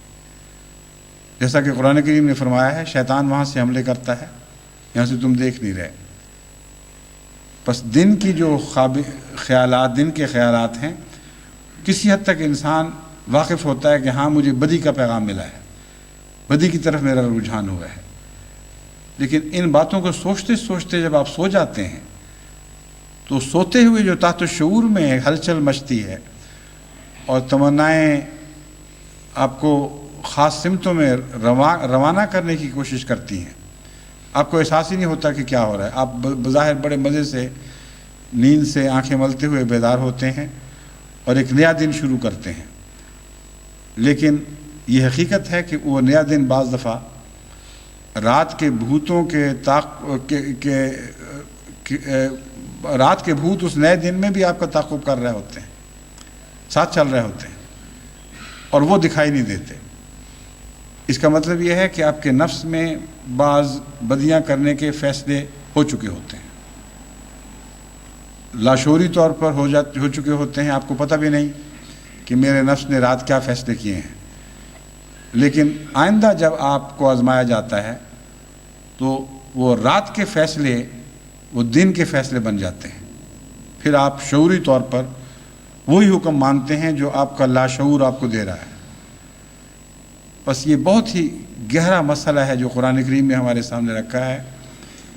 جیسا کہ قرآن کریم نے فرمایا ہے، شیطان وہاں سے حملے کرتا ہے یہاں سے تم دیکھ نہیں رہے۔ پس دن کی جو خیالات، دن کے خیالات ہیں، کسی حد تک انسان واقف ہوتا ہے کہ ہاں مجھے بدی کا پیغام ملا ہے، بدی کی طرف میرا رجحان ہوا ہے، لیکن ان باتوں کو سوچتے سوچتے جب آپ سو جاتے ہیں تو سوتے ہوئے جو تحت شعور میں ہلچل مچتی ہے اور تمنائیں آپ کو خاص سمتوں میں روانہ کرنے کی کوشش کرتی ہیں، آپ کو احساس ہی نہیں ہوتا کہ کیا ہو رہا ہے۔ آپ بظاہر بڑے مزے سے نیند سے آنکھیں ملتے ہوئے بیدار ہوتے ہیں اور ایک نیا دن شروع کرتے ہیں، لیکن یہ حقیقت ہے کہ وہ نیا دن بعض دفعہ رات کے بھوتوں رات کے بھوت اس نئے دن میں بھی آپ کا تعاقب کر رہے ہوتے ہیں، ساتھ چل رہے ہوتے ہیں، اور وہ دکھائی نہیں دیتے۔ اس کا مطلب یہ ہے کہ آپ کے نفس میں بعض بدیاں کرنے کے فیصلے ہو چکے ہوتے ہیں، لاشعوری طور پر ہو چکے ہوتے ہیں، آپ کو پتہ بھی نہیں کہ میرے نفس نے رات کیا فیصلے کیے ہیں، لیکن آئندہ جب آپ کو آزمایا جاتا ہے تو وہ رات کے فیصلے وہ دن کے فیصلے بن جاتے ہیں، پھر آپ شعوری طور پر وہی حکم مانتے ہیں جو آپ کا لاشعور آپ کو دے رہا ہے۔ بس یہ بہت ہی گہرا مسئلہ ہے جو قرآن کریم نے ہمارے سامنے رکھا ہے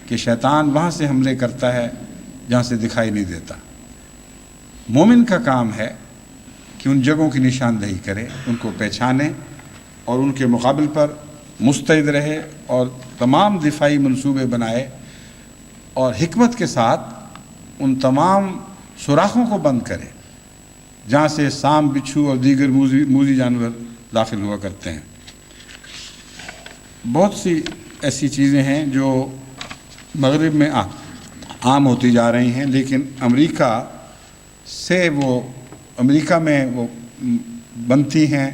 کہ شیطان وہاں سے حملے کرتا ہے جہاں سے دکھائی نہیں دیتا۔ مومن کا کام ہے کہ ان جگہوں کی نشاندہی کرے، ان کو پہچانے اور ان کے مقابل پر مستعد رہے اور تمام دفاعی منصوبے بنائے اور حکمت کے ساتھ ان تمام سوراخوں کو بند کرے جہاں سے سام، بچھو اور دیگر موذی جانور داخل ہوا کرتے ہیں۔ بہت سی ایسی چیزیں ہیں جو مغرب میں عام ہوتی جا رہی ہیں، لیکن امریکہ میں وہ بنتی ہیں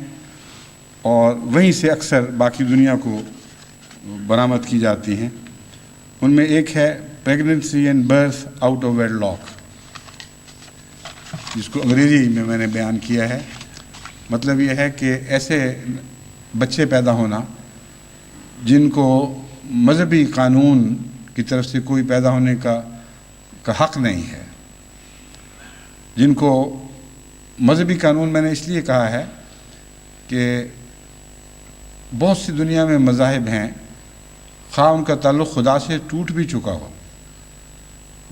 اور وہیں سے اکثر باقی دنیا کو برآمد کی جاتی ہیں۔ ان میں ایک ہے pregnancy and birth out of wedlock, جس کو انگریزی میں نے بیان کیا ہے۔ مطلب یہ ہے کہ ایسے بچے پیدا ہونا جن کو مذہبی قانون کی طرف سے کوئی پیدا ہونے کا حق نہیں ہے، جن کو مذہبی قانون، میں نے اس لیے کہا ہے کہ بہت سی دنیا میں مذاہب ہیں، خواہ ان کا تعلق خدا سے ٹوٹ بھی چکا ہو،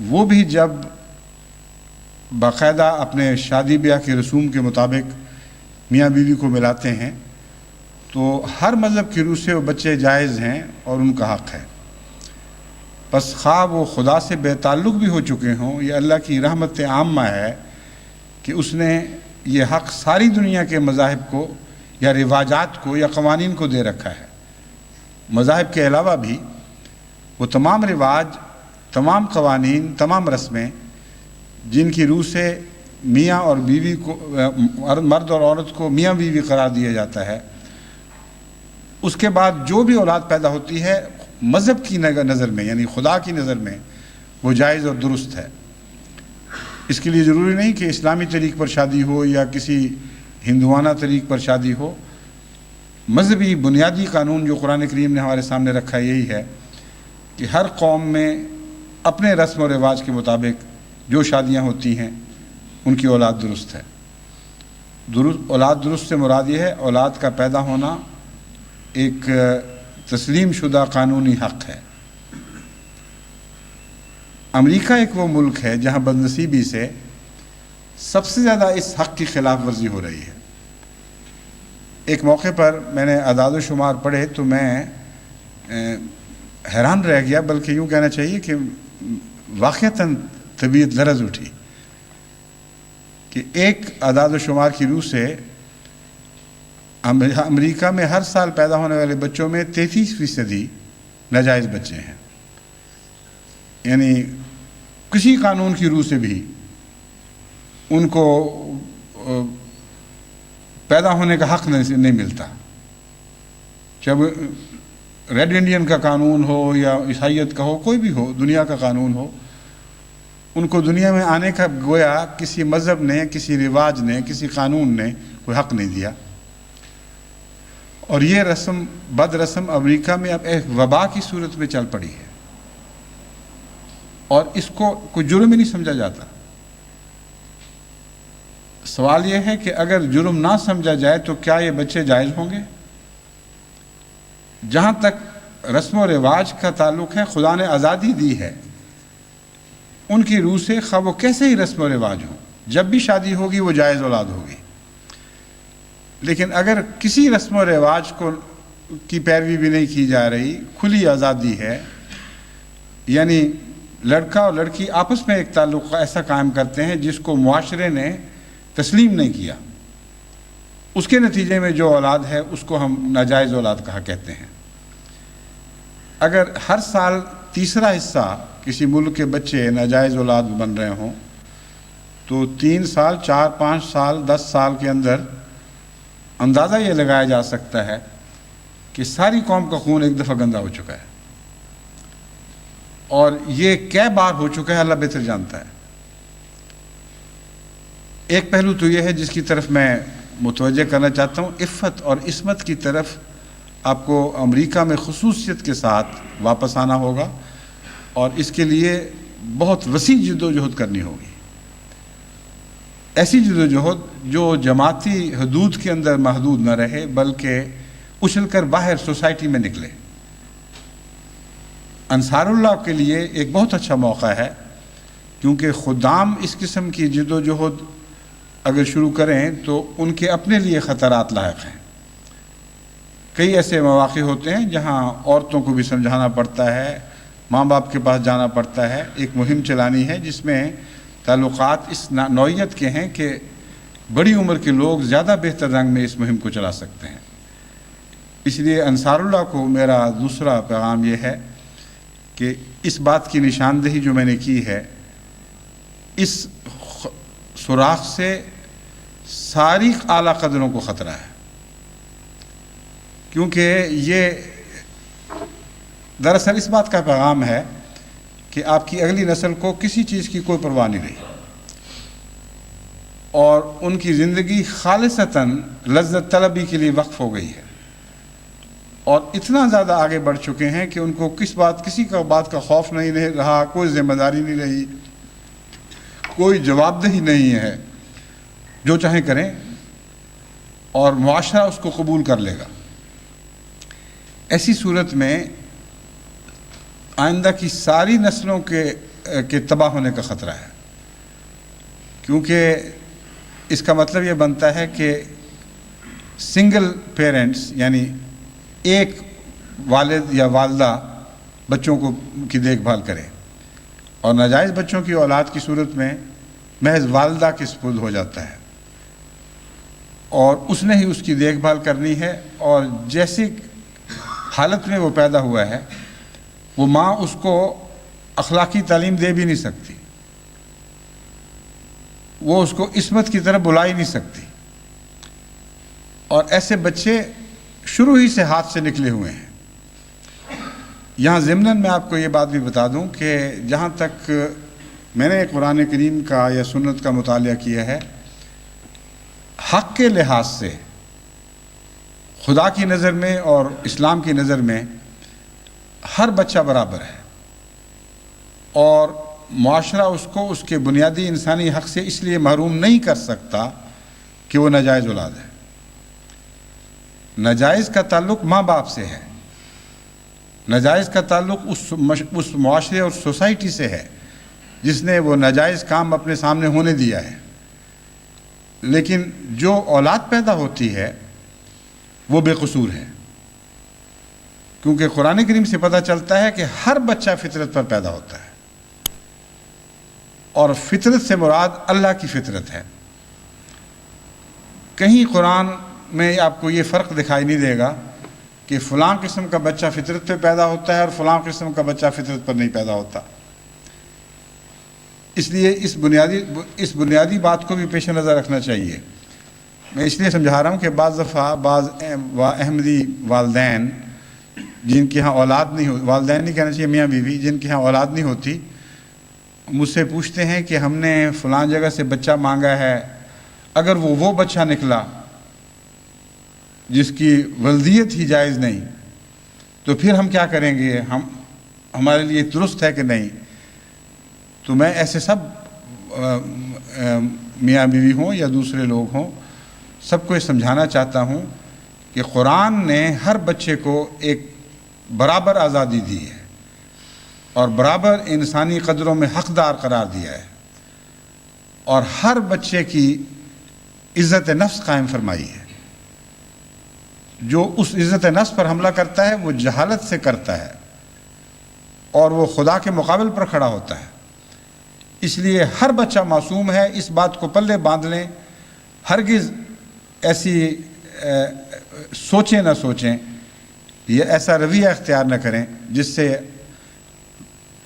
وہ بھی جب باقاعدہ اپنے شادی بیاہ کے رسوم کے مطابق میاں بیوی کو ملاتے ہیں تو ہر مذہب کی روح سے وہ بچے جائز ہیں اور ان کا حق ہے۔ بس خواہ وہ خدا سے بے تعلق بھی ہو چکے ہوں، یہ اللہ کی رحمت عامہ ہے کہ اس نے یہ حق ساری دنیا کے مذاہب کو یا رواجات کو یا قوانین کو دے رکھا ہے۔ مذاہب کے علاوہ بھی وہ تمام رواج، تمام قوانین، تمام رسمیں جن کی روح سے میاں اور بیوی کو، مرد اور عورت کو میاں بیوی قرار دیا جاتا ہے، اس کے بعد جو بھی اولاد پیدا ہوتی ہے مذہب کی نظر میں، یعنی خدا کی نظر میں وہ جائز اور درست ہے۔ اس کے لیے ضروری نہیں کہ اسلامی طریق پر شادی ہو یا کسی ہندوانہ طریق پر شادی ہو۔ مذہبی بنیادی قانون جو قرآن کریم نے ہمارے سامنے رکھا ہے یہی ہے کہ ہر قوم میں اپنے رسم و رواج کے مطابق جو شادیاں ہوتی ہیں ان کی اولاد درست ہے۔ اولاد درست سے مراد یہ ہے اولاد کا پیدا ہونا ایک تسلیم شدہ قانونی حق ہے۔ امریکہ ایک وہ ملک ہے جہاں بدنصیبی سے سب سے زیادہ اس حق کی خلاف ورزی ہو رہی ہے۔ ایک موقع پر میں نے اعداد و شمار پڑھے تو میں حیران رہ گیا، بلکہ یوں کہنا چاہیے کہ واقعتاً طبیعت لرز اٹھی کہ ایک اعداد و شمار کی روح سے امریکہ میں ہر سال پیدا ہونے والے بچوں میں 33% ناجائز بچے ہیں۔ یعنی کسی قانون کی روح سے بھی ان کو پیدا ہونے کا حق نہیں ملتا، چاہے ریڈ انڈین کا قانون ہو یا عیسائیت کا ہو، کوئی بھی ہو، دنیا کا قانون ہو، ان کو دنیا میں آنے کا گویا کسی مذہب نے، کسی رواج نے، کسی قانون نے کوئی حق نہیں دیا۔ اور یہ بد رسم امریکہ میں اب ایک وبا کی صورت میں چل پڑی ہے اور اس کو کوئی جرم ہی نہیں سمجھا جاتا۔ سوال یہ ہے کہ اگر جرم نہ سمجھا جائے تو کیا یہ بچے جائز ہوں گے؟ جہاں تک رسم و رواج کا تعلق ہے، خدا نے آزادی دی ہے ان کی روح سے، خواہ وہ کیسے ہی رسم و رواج ہوں، جب بھی شادی ہوگی وہ جائز اولاد ہوگی۔ لیکن اگر کسی رسم و رواج کی پیروی بھی نہیں کی جا رہی، کھلی آزادی ہے، یعنی لڑکا اور لڑکی آپس میں ایک تعلق ایسا قائم کرتے ہیں جس کو معاشرے نے تسلیم نہیں کیا، اس کے نتیجے میں جو اولاد ہے اس کو ہم ناجائز اولاد کہتے ہیں۔ اگر ہر سال تیسرا حصہ کسی ملک کے بچے ناجائز اولاد بن رہے ہوں تو 3 سال، 4، 5 سال، 10 سال کے اندر اندازہ یہ لگایا جا سکتا ہے کہ ساری قوم کا خون ایک دفعہ گندا ہو چکا ہے، اور یہ کئی بار ہو چکا ہے اللہ بہتر جانتا ہے۔ ایک پہلو تو یہ ہے جس کی طرف میں متوجہ کرنا چاہتا ہوں، عفت اور عصمت کی طرف آپ کو امریکہ میں خصوصیت کے ساتھ واپس آنا ہوگا اور اس کے لیے بہت وسیع جد و جہد کرنی ہوگی، ایسی جد و جہد جو جماعتی حدود کے اندر محدود نہ رہے بلکہ اچھل کر باہر سوسائٹی میں نکلے۔ انصار اللہ کے لیے ایک بہت اچھا موقع ہے کیونکہ خدام اس قسم کی جد و جہد اگر شروع کریں تو ان کے اپنے لیے خطرات لاحق ہیں۔ کئی ایسے مواقع ہوتے ہیں جہاں عورتوں کو بھی سمجھانا پڑتا ہے، ماں باپ کے پاس جانا پڑتا ہے، ایک مہم چلانی ہے جس میں تعلقات اس نوعیت کے ہیں کہ بڑی عمر کے لوگ زیادہ بہتر رنگ میں اس مہم کو چلا سکتے ہیں۔ اس لیے انصار اللہ کو میرا دوسرا پیغام یہ ہے کہ اس بات کی نشاندہی جو میں نے کی ہے، اس سوراخ سے ساری اعلیٰ قدروں کو خطرہ ہے، کیونکہ یہ دراصل اس بات کا پیغام ہے کہ آپ کی اگلی نسل کو کسی چیز کی کوئی پرواہ نہیں رہی، اور ان کی زندگی خالصتاً لذت طلبی کے لیے وقف ہو گئی ہے، اور اتنا زیادہ آگے بڑھ چکے ہیں کہ ان کو کسی کا بات کا خوف نہیں رہا، کوئی ذمہ داری نہیں رہی، کوئی جواب دہی نہیں ہے، جو چاہیں کریں اور معاشرہ اس کو قبول کر لے گا۔ ایسی صورت میں آئندہ کی ساری نسلوں کے تباہ ہونے کا خطرہ ہے، کیونکہ اس کا مطلب یہ بنتا ہے کہ سنگل پیرنٹس یعنی ایک والد یا والدہ بچوں کی دیکھ بھال کرے، اور ناجائز بچوں کی اولاد کی صورت میں محض والدہ کے سپرد ہو جاتا ہے، اور اس نے ہی اس کی دیکھ بھال کرنی ہے، اور جیسی حالت میں وہ پیدا ہوا ہے وہ ماں اس کو اخلاقی تعلیم دے بھی نہیں سکتی، وہ اس کو عصمت کی طرف بلا ہی نہیں سکتی، اور ایسے بچے شروع ہی سے ہاتھ سے نکلے ہوئے ہیں۔ یہاں ضمناً میں آپ کو یہ بات بھی بتا دوں کہ جہاں تک میں نے قرآن کریم کا یا سنت کا مطالعہ کیا ہے، حق کے لحاظ سے خدا کی نظر میں اور اسلام کی نظر میں ہر بچہ برابر ہے، اور معاشرہ اس کو اس کے بنیادی انسانی حق سے اس لیے محروم نہیں کر سکتا کہ وہ ناجائز اولاد ہے۔ ناجائز کا تعلق ماں باپ سے ہے، ناجائز کا تعلق اس معاشرے اور سوسائٹی سے ہے جس نے وہ ناجائز کام اپنے سامنے ہونے دیا ہے، لیکن جو اولاد پیدا ہوتی ہے وہ بے قصور ہے، کیونکہ قرآن کریم سے پتہ چلتا ہے کہ ہر بچہ فطرت پر پیدا ہوتا ہے، اور فطرت سے مراد اللہ کی فطرت ہے۔ کہیں قرآن میں آپ کو یہ فرق دکھائی نہیں دے گا کہ فلاں قسم کا بچہ فطرت پہ پیدا ہوتا ہے اور فلاں قسم کا بچہ فطرت پر نہیں پیدا ہوتا۔ اس لیے اس بنیادی بات کو بھی پیش نظر رکھنا چاہیے۔ میں اس لیے سمجھا رہا ہوں کہ بعض دفعہ بعض احمدی والدین جن کے ہاں اولاد نہیں ہوتی، والدین نہیں کہنا چاہیے، میاں بیوی جن کے ہاں اولاد نہیں ہوتی، مجھ سے پوچھتے ہیں کہ ہم نے فلاں جگہ سے بچہ مانگا ہے، اگر وہ بچہ نکلا جس کی ولدیت ہی جائز نہیں تو پھر ہم کیا کریں گے، ہمارے لیے درست ہے کہ نہیں؟ تو میں ایسے سب میاں بیوی ہوں یا دوسرے لوگ ہوں، سب کو یہ سمجھانا چاہتا ہوں کہ قرآن نے ہر بچے کو ایک برابر آزادی دی ہے اور برابر انسانی قدروں میں حقدار قرار دیا ہے، اور ہر بچے کی عزت نفس قائم فرمائی ہے۔ جو اس عزت نفس پر حملہ کرتا ہے وہ جہالت سے کرتا ہے، اور وہ خدا کے مقابل پر کھڑا ہوتا ہے۔ اس لیے ہر بچہ معصوم ہے، اس بات کو پلے باندھ لیں، ہرگز ایسی سوچیں نہ سوچیں یا ایسا رویہ اختیار نہ کریں جس سے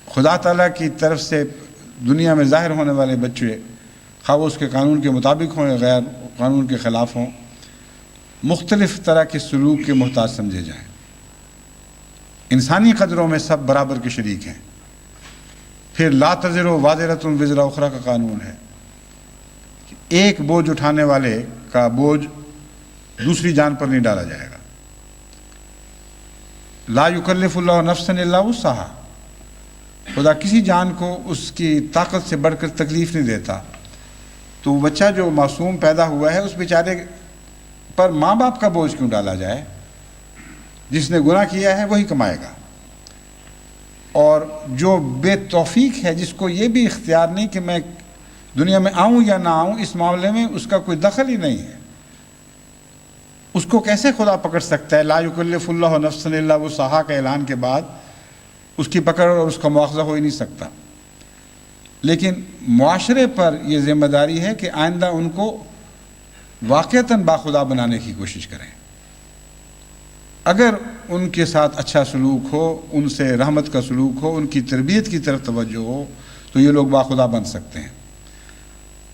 خدا تعالیٰ کی طرف سے دنیا میں ظاہر ہونے والے بچے، خواہ وہ اس کے قانون کے مطابق ہوں یا غیر قانون کے خلاف ہوں، مختلف طرح کے سلوک کے محتاج سمجھے جائیں۔ انسانی قدروں میں سب برابر کے شریک ہیں۔ پھر لا تزر وازرۃ وزر اخری کا قانون ہے کہ ایک بوجھ اٹھانے والے کا بوجھ دوسری جان پر نہیں ڈالا جائے گا۔ لا یکلف اللہ نفسا الا وسعہا، خدا کسی جان کو اس کی طاقت سے بڑھ کر تکلیف نہیں دیتا، تو وہ بچہ جو معصوم پیدا ہوا ہے اس بیچارے پر ماں باپ کا بوجھ کیوں ڈالا جائے؟ جس نے گناہ کیا ہے وہی کمائے گا، اور جو بے توفیق ہے، جس کو یہ بھی اختیار نہیں کہ میں دنیا میں آؤں یا نہ آؤں اس معاملے میں اس کا کوئی دخل ہی نہیں ہے. اس کو کیسے خدا پکڑ سکتا ہے؟ لا یکلف اللہ نفسا الا وسعہا کا اعلان کے بعد اس کی پکڑ اور اس کا مواخذہ ہو ہی نہیں سکتا. لیکن معاشرے پر یہ ذمہ داری ہے کہ آئندہ ان کو واقعتاً باخدا بنانے کی کوشش کریں. اگر ان کے ساتھ اچھا سلوک ہو، ان سے رحمت کا سلوک ہو، ان کی تربیت کی طرف توجہ ہو تو یہ لوگ باخدا بن سکتے ہیں.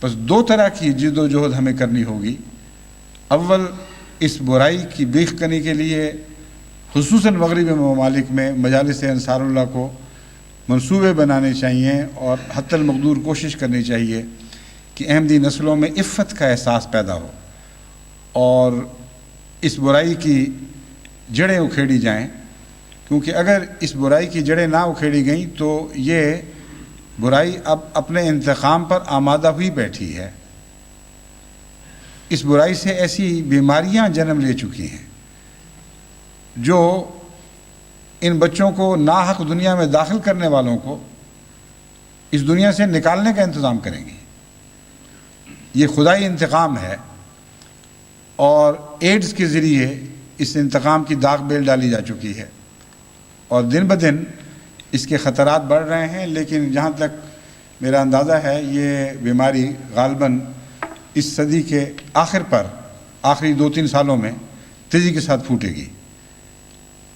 بس دو طرح کی جد و جہد ہمیں کرنی ہوگی. اول اس برائی کی بیخ کرنے کے لیے خصوصاً مغربی ممالک میں مجالس انصار اللہ کو منصوبے بنانے چاہیے اور حتی المقدور کوشش کرنی چاہیے کہ احمدی نسلوں میں عفت کا احساس پیدا ہو اور اس برائی کی جڑیں اکھیڑی جائیں. کیونکہ اگر اس برائی کی جڑیں نہ اکھیڑی گئیں تو یہ برائی اب اپنے انتقام پر آمادہ ہوئی بیٹھی ہے. اس برائی سے ایسی بیماریاں جنم لے چکی ہیں جو ان بچوں کو ناحق دنیا میں داخل کرنے والوں کو اس دنیا سے نکالنے کا انتظام کریں گی. یہ خدائی انتقام ہے اور ایڈز کے ذریعے اس انتقام کی داغ بیل ڈالی جا چکی ہے اور دن بدن اس کے خطرات بڑھ رہے ہیں. لیکن جہاں تک میرا اندازہ ہے یہ بیماری غالباً اس صدی کے آخر پر آخری 2-3 سالوں میں تیزی کے ساتھ پھوٹے گی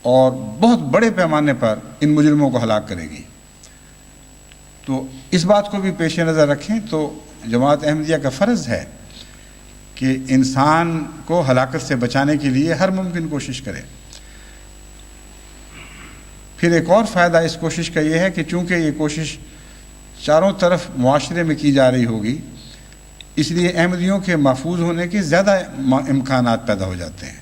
اور بہت بڑے پیمانے پر ان مجرموں کو ہلاک کرے گی. تو اس بات کو بھی پیش نظر رکھیں تو جماعت احمدیہ کا فرض ہے کہ انسان کو ہلاکت سے بچانے کے لیے ہر ممکن کوشش کرے. پھر ایک اور فائدہ اس کوشش کا یہ ہے کہ چونکہ یہ کوشش چاروں طرف معاشرے میں کی جا رہی ہوگی اس لیے احمدیوں کے محفوظ ہونے کے زیادہ امکانات پیدا ہو جاتے ہیں.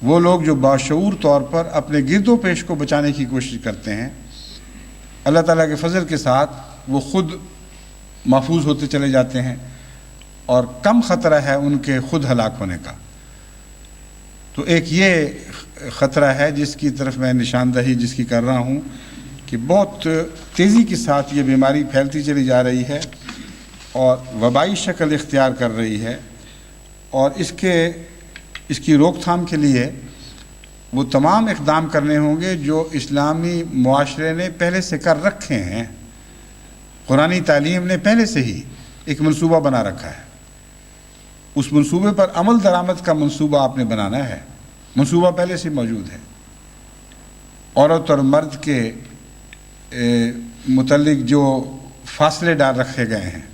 وہ لوگ جو باشعور طور پر اپنے گرد و پیش کو بچانے کی کوشش کرتے ہیں اللہ تعالیٰ کے فضل کے ساتھ وہ خود محفوظ ہوتے چلے جاتے ہیں اور کم خطرہ ہے ان کے خود ہلاک ہونے کا. تو ایک یہ خطرہ ہے جس کی طرف میں نشاندہی جس کی کر رہا ہوں کہ بہت تیزی کے ساتھ یہ بیماری پھیلتی چلی جا رہی ہے اور وبائی شکل اختیار کر رہی ہے اور اس کی روک تھام کے لیے وہ تمام اقدام کرنے ہوں گے جو اسلامی معاشرے نے پہلے سے کر رکھے ہیں. قرآنی تعلیم نے پہلے سے ہی ایک منصوبہ بنا رکھا ہے. اس منصوبے پر عمل درآمد کا منصوبہ آپ نے بنانا ہے. منصوبہ پہلے سے موجود ہے. عورت اور مرد کے متعلق جو فاصلے ڈال رکھے گئے ہیں،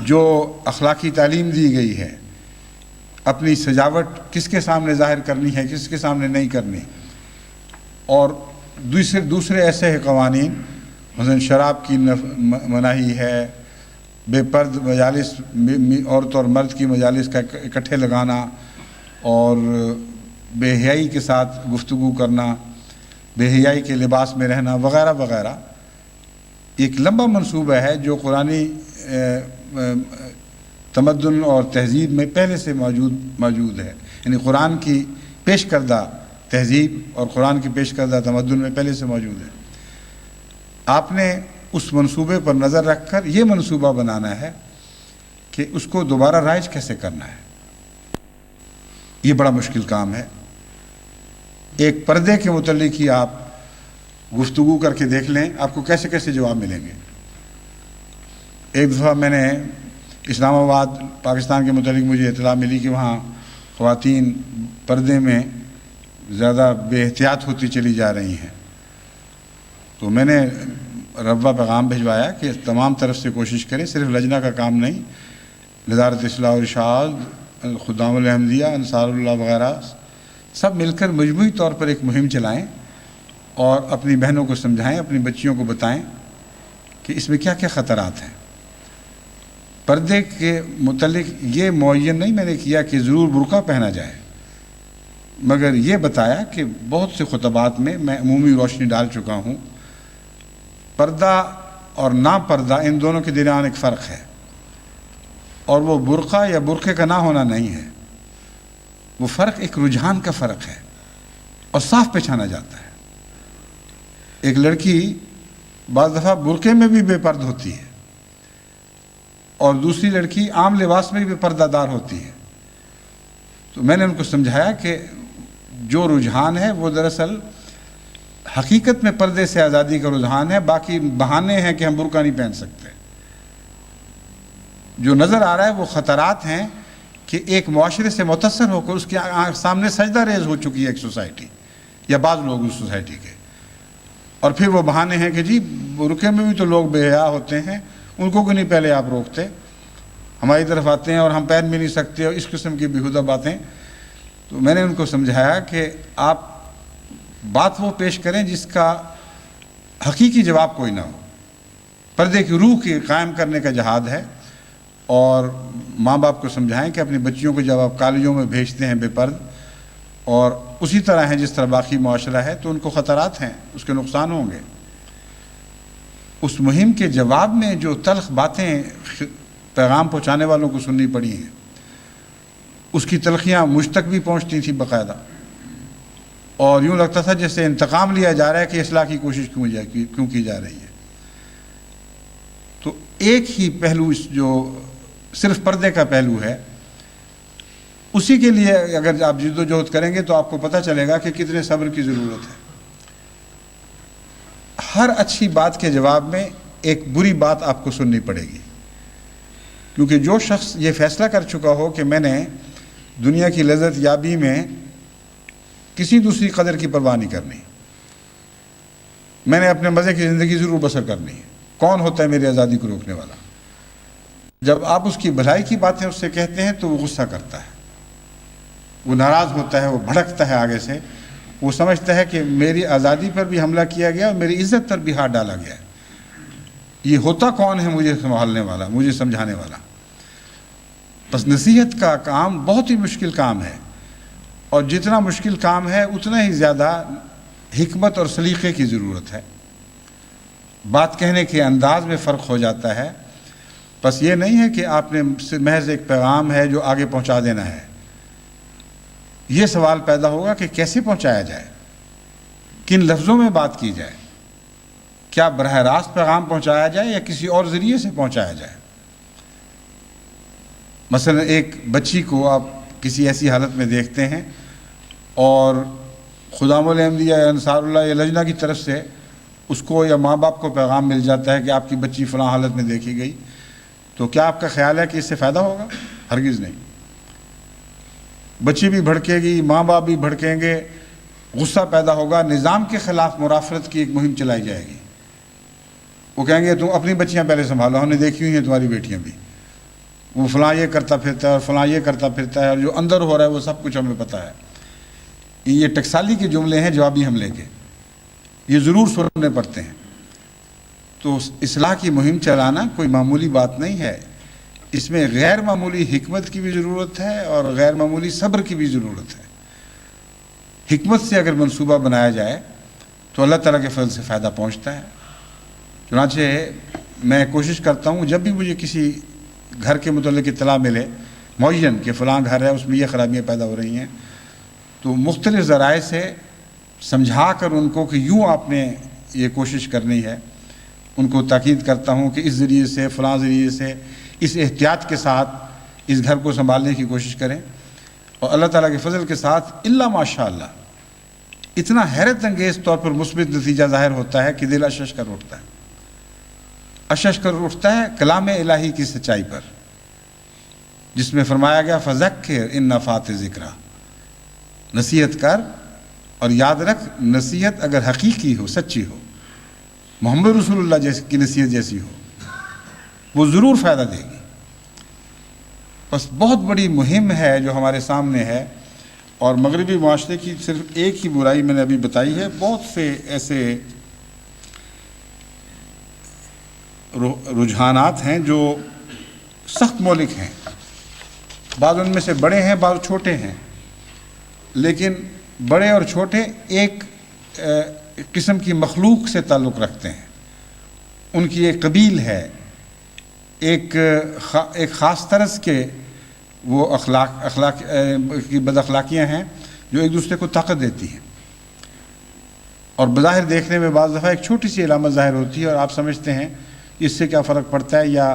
جو اخلاقی تعلیم دی گئی ہے، اپنی سجاوٹ کس کے سامنے ظاہر کرنی ہے کس کے سامنے نہیں کرنی، اور دوسرے ایسے قوانین مثلا شراب کی مناہی ہے، بے پرد مجالس عورت اور مرد کی مجالس کا اکٹھے لگانا اور بے حیائی کے ساتھ گفتگو کرنا، بے حیائی کے لباس میں رہنا وغیرہ وغیرہ. ایک لمبا منصوبہ ہے جو قرآنی تمدن اور تہذیب میں پہلے سے موجود ہے. یعنی قرآن کی پیش کردہ تہذیب اور قرآن کی پیش کردہ تمدن میں پہلے سے موجود ہے. آپ نے اس منصوبے پر نظر رکھ کر یہ منصوبہ بنانا ہے کہ اس کو دوبارہ رائج کیسے کرنا ہے. یہ بڑا مشکل کام ہے. ایک پردے کے متعلق ہی آپ گفتگو کر کے دیکھ لیں آپ کو کیسے کیسے جواب ملیں گے. ایک دفعہ میں نے اسلام آباد پاکستان کے متعلق مجھے اطلاع ملی کہ وہاں خواتین پردے میں زیادہ بے احتیاط ہوتی چلی جا رہی ہیں. تو میں نے ربع پیغام بھجوایا کہ تمام طرف سے کوشش کریں، صرف لجنہ کا کام نہیں، وزارت اصلاح و ارشاد، خدام الاحمدیہ، انصار اللہ وغیرہ سب مل کر مجموعی طور پر ایک مہم چلائیں اور اپنی بہنوں کو سمجھائیں، اپنی بچیوں کو بتائیں کہ اس میں کیا کیا خطرات ہیں. پردے کے متعلق یہ معین نہیں میں نے کیا کہ ضرور برقع پہنا جائے، مگر یہ بتایا کہ بہت سے خطبات میں عمومی روشنی ڈال چکا ہوں. پردہ اور نا پردہ ان دونوں کے درمیان ایک فرق ہے، اور وہ برقع یا برقعے کا نہ ہونا نہیں ہے. وہ فرق ایک رجحان کا فرق ہے اور صاف پہچانا جاتا ہے. ایک لڑکی بعض دفعہ برقعے میں بھی بے پرد ہوتی ہے اور دوسری لڑکی عام لباس میں بھی پردہ دار ہوتی ہے. تو میں نے ان کو سمجھایا کہ جو رجحان ہے وہ دراصل حقیقت میں پردے سے آزادی کا رجحان ہے، باقی بہانے ہیں کہ ہم برقع نہیں پہن سکتے. جو نظر آ رہا ہے وہ خطرات ہیں کہ ایک معاشرے سے متاثر ہو کر اس کے سامنے سجدہ ریز ہو چکی ہے ایک سوسائٹی یا بعض لوگ اس سوسائٹی کے، اور پھر وہ بہانے ہیں کہ جی برقعے میں بھی تو لوگ بے حیا ہوتے ہیں، ان کو کیوں نہیں پہلے آپ روکتے، ہماری طرف آتے ہیں اور ہم پہن بھی نہیں سکتے، اور اس قسم کی بیہودہ باتیں. تو میں نے ان کو سمجھایا کہ آپ بات وہ پیش کریں جس کا حقیقی جواب کوئی نہ ہو. پردے کی روح کے قائم کرنے کا جہاد ہے، اور ماں باپ کو سمجھائیں کہ اپنی بچیوں کو جب آپ کالجوں میں بھیجتے ہیں بے پرد اور اسی طرح ہیں جس طرح باقی معاشرہ ہے، تو ان کو خطرات ہیں، اس کے نقصان ہوں گے. اس مہم کے جواب میں جو تلخ باتیں پیغام پہنچانے والوں کو سننی پڑی ہیں، اس کی تلخیاں مجھ تک بھی پہنچتی تھیں باقاعدہ، اور یوں لگتا تھا جیسے انتقام لیا جا رہا ہے کہ اصلاح کی کوشش کیوں کی جا رہی ہے. تو ایک ہی پہلو جو صرف پردے کا پہلو ہے، اسی کے لیے اگر آپ جد و جہد کریں گے تو آپ کو پتہ چلے گا کہ کتنے صبر کی ضرورت ہے. ہر اچھی بات کے جواب میں ایک بری بات آپ کو سننی پڑے گی، کیونکہ جو شخص یہ فیصلہ کر چکا ہو کہ میں نے دنیا کی لذت یابی میں کسی دوسری قدر کی پرواہ نہیں کرنی، میں نے اپنے مزے کی زندگی ضرور بسر کرنی ہے، کون ہوتا ہے میری آزادی کو روکنے والا؟ جب آپ اس کی بھلائی کی باتیں اس سے کہتے ہیں تو وہ غصہ کرتا ہے، وہ ناراض ہوتا ہے، وہ بھڑکتا ہے آگے سے، وہ سمجھتا ہے کہ میری آزادی پر بھی حملہ کیا گیا اور میری عزت پر بھی ہاتھ ڈالا گیا ہے. یہ ہوتا کون ہے مجھے سنبھالنے والا، مجھے سمجھانے والا؟ بس نصیحت کا کام بہت ہی مشکل کام ہے، اور جتنا مشکل کام ہے اتنا ہی زیادہ حکمت اور سلیقے کی ضرورت ہے. بات کہنے کے انداز میں فرق ہو جاتا ہے. بس یہ نہیں ہے کہ آپ نے محض ایک پیغام ہے جو آگے پہنچا دینا ہے. یہ سوال پیدا ہوگا کہ کیسے پہنچایا جائے، کن لفظوں میں بات کی جائے، کیا براہ راست پیغام پہنچایا جائے یا کسی اور ذریعے سے پہنچایا جائے. مثلا ایک بچی کو آپ کسی ایسی حالت میں دیکھتے ہیں اور خدام العمدیہ یا انصار اللہ یا لجنہ کی طرف سے اس کو یا ماں باپ کو پیغام مل جاتا ہے کہ آپ کی بچی فلاں حالت میں دیکھی گئی، تو کیا آپ کا خیال ہے کہ اس سے فائدہ ہوگا؟ ہرگز نہیں. بچی بھی بھڑکے گی، ماں باپ بھی بھڑکیں گے، غصہ پیدا ہوگا، نظام کے خلاف مرافرت کی ایک مہم چلائی جائے گی. وہ کہیں گے تم اپنی بچیاں پہلے سنبھالو، ہم نے دیکھی ہوئی ہیں تمہاری بیٹیاں بھی، وہ فلاں یہ کرتا پھرتا ہے اور فلاں یہ کرتا پھرتا ہے، اور جو اندر ہو رہا ہے وہ سب کچھ ہمیں پتہ ہے. یہ ٹکسالی کے جملے ہیں جوابی حملے کے، یہ ضرور سننے پڑتے ہیں. تو اصلاح کی مہم چلانا کوئی معمولی بات نہیں ہے، اس میں غیر معمولی حکمت کی بھی ضرورت ہے اور غیر معمولی صبر کی بھی ضرورت ہے. حکمت سے اگر منصوبہ بنایا جائے تو اللہ تعالیٰ کے فضل سے فائدہ پہنچتا ہے. چنانچہ میں کوشش کرتا ہوں جب بھی مجھے کسی گھر کے متعلق اطلاع ملے معین کہ فلاں گھر ہے اس میں یہ خرابیاں پیدا ہو رہی ہیں، تو مختلف ذرائع سے سمجھا کر ان کو کہ یوں آپ نے یہ کوشش کرنی ہے، ان کو تاکید کرتا ہوں کہ اس ذریعے سے فلاں ذریعے سے اس احتیاط کے ساتھ اس گھر کو سنبھالنے کی کوشش کریں. اور اللہ تعالیٰ کے فضل کے ساتھ الا ماشاء اللہ اتنا حیرت انگیز طور پر مثبت نتیجہ ظاہر ہوتا ہے کہ دل اشش کر اٹھتا ہے. اشش کر اٹھتا ہے کلام الہی کی سچائی پر، جس میں فرمایا گیا فذکر ان نفعت ذکرہ، نصیحت کر اور یاد رکھ نصیحت اگر حقیقی ہو، سچی ہو، محمد رسول اللہ کی نصیحت جیسی ہو، وہ ضرور فائدہ دے گی. بس بہت بڑی مہم ہے جو ہمارے سامنے ہے، اور مغربی معاشرے کی صرف ایک ہی برائی میں نے ابھی بتائی ہے. بہت سے ایسے رجحانات ہیں جو سخت مولک ہیں، بعض ان میں سے بڑے ہیں، بعض چھوٹے ہیں، لیکن بڑے اور چھوٹے ایک قسم کی مخلوق سے تعلق رکھتے ہیں. ان کی ایک قبیل ہے، ایک خاص طرز کے وہ اخلاق کی بد اخلاقیاں ہیں جو ایک دوسرے کو طاقت دیتی ہیں. اور بظاہر دیکھنے میں بعض دفعہ ایک چھوٹی سی علامت ظاہر ہوتی ہے اور آپ سمجھتے ہیں اس سے کیا فرق پڑتا ہے، یا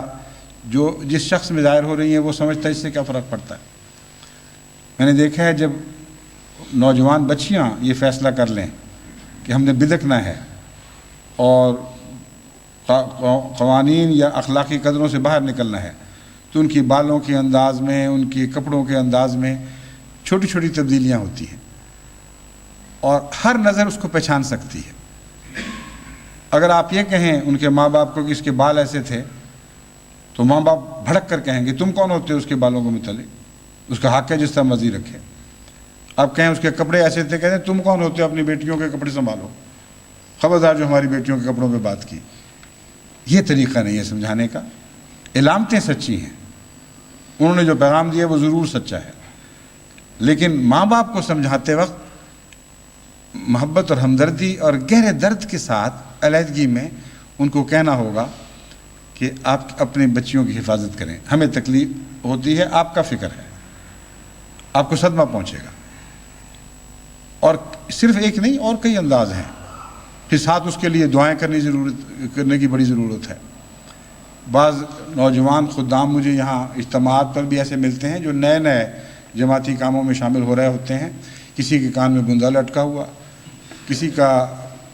جو جس شخص میں ظاہر ہو رہی ہیں وہ سمجھتا ہے اس سے کیا فرق پڑتا ہے۔ میں نے دیکھا ہے جب نوجوان بچیاں یہ فیصلہ کر لیں کہ ہم نے بدکنا ہے اور قوانین یا اخلاقی قدروں سے باہر نکلنا ہے، تو ان کی بالوں کے انداز میں، ان کے کپڑوں کے انداز میں چھوٹی چھوٹی تبدیلیاں ہوتی ہیں، اور ہر نظر اس کو پہچان سکتی ہے۔ اگر آپ یہ کہیں ان کے ماں باپ کو کہ اس کے بال ایسے تھے، تو ماں باپ بھڑک کر کہیں گے تم کون ہوتے ہو اس کے بالوں کو متعلق، اس کا حق ہے جس طرح مرضی رکھے۔ آپ کہیں اس کے کپڑے ایسے تھے، کہتے ہیں تم کون ہوتے ہو اپنی بیٹیوں کے کپڑے سنبھالو، خبردار جو ہماری بیٹیوں کے کپڑوں پہ بات کی۔ یہ طریقہ نہیں ہے سمجھانے کا۔ علامتیں سچی ہیں، انہوں نے جو پیغام دیا وہ ضرور سچا ہے، لیکن ماں باپ کو سمجھاتے وقت محبت اور ہمدردی اور گہرے درد کے ساتھ علیحدگی میں ان کو کہنا ہوگا کہ آپ اپنے بچیوں کی حفاظت کریں، ہمیں تکلیف ہوتی ہے، آپ کا فکر ہے، آپ کو صدمہ پہنچے گا۔ اور صرف ایک نہیں، اور کئی انداز ہیں۔ پھر ساتھ اس کے لیے دعائیں کرنے کی بڑی ضرورت ہے۔ بعض نوجوان خدام مجھے یہاں اجتماعات پر بھی ایسے ملتے ہیں جو نئے نئے جماعتی کاموں میں شامل ہو رہے ہوتے ہیں، کسی کے کان میں گندا لٹکا ہوا، کسی کا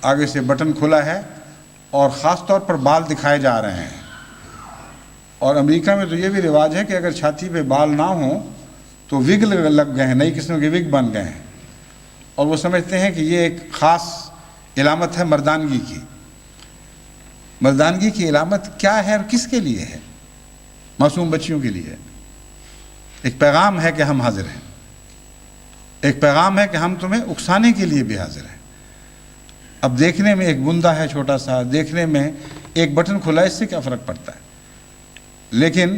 آگے سے بٹن کھلا ہے، اور خاص طور پر بال دکھائے جا رہے ہیں۔ اور امریکہ میں تو یہ بھی رواج ہے کہ اگر چھاتی پہ بال نہ ہوں تو وگ لگ گئے ہیں، نئی قسم کے وگ بن گئے ہیں، اور وہ سمجھتے ہیں کہ یہ ایک خاص علامت ہے مردانگی کی۔ مردانگی کی علامت کیا ہے اور کس کے لیے ہے؟ معصوم بچیوں کے لیے ہے۔ ایک پیغام ہے کہ ہم حاضر ہیں، ایک پیغام ہے کہ ہم تمہیں اکسانے کے لیے بھی حاضر ہیں۔ اب دیکھنے میں ایک بندہ ہے چھوٹا سا، دیکھنے میں ایک بٹن کھلا ہے، اس سے کیا فرق پڑتا ہے؟ لیکن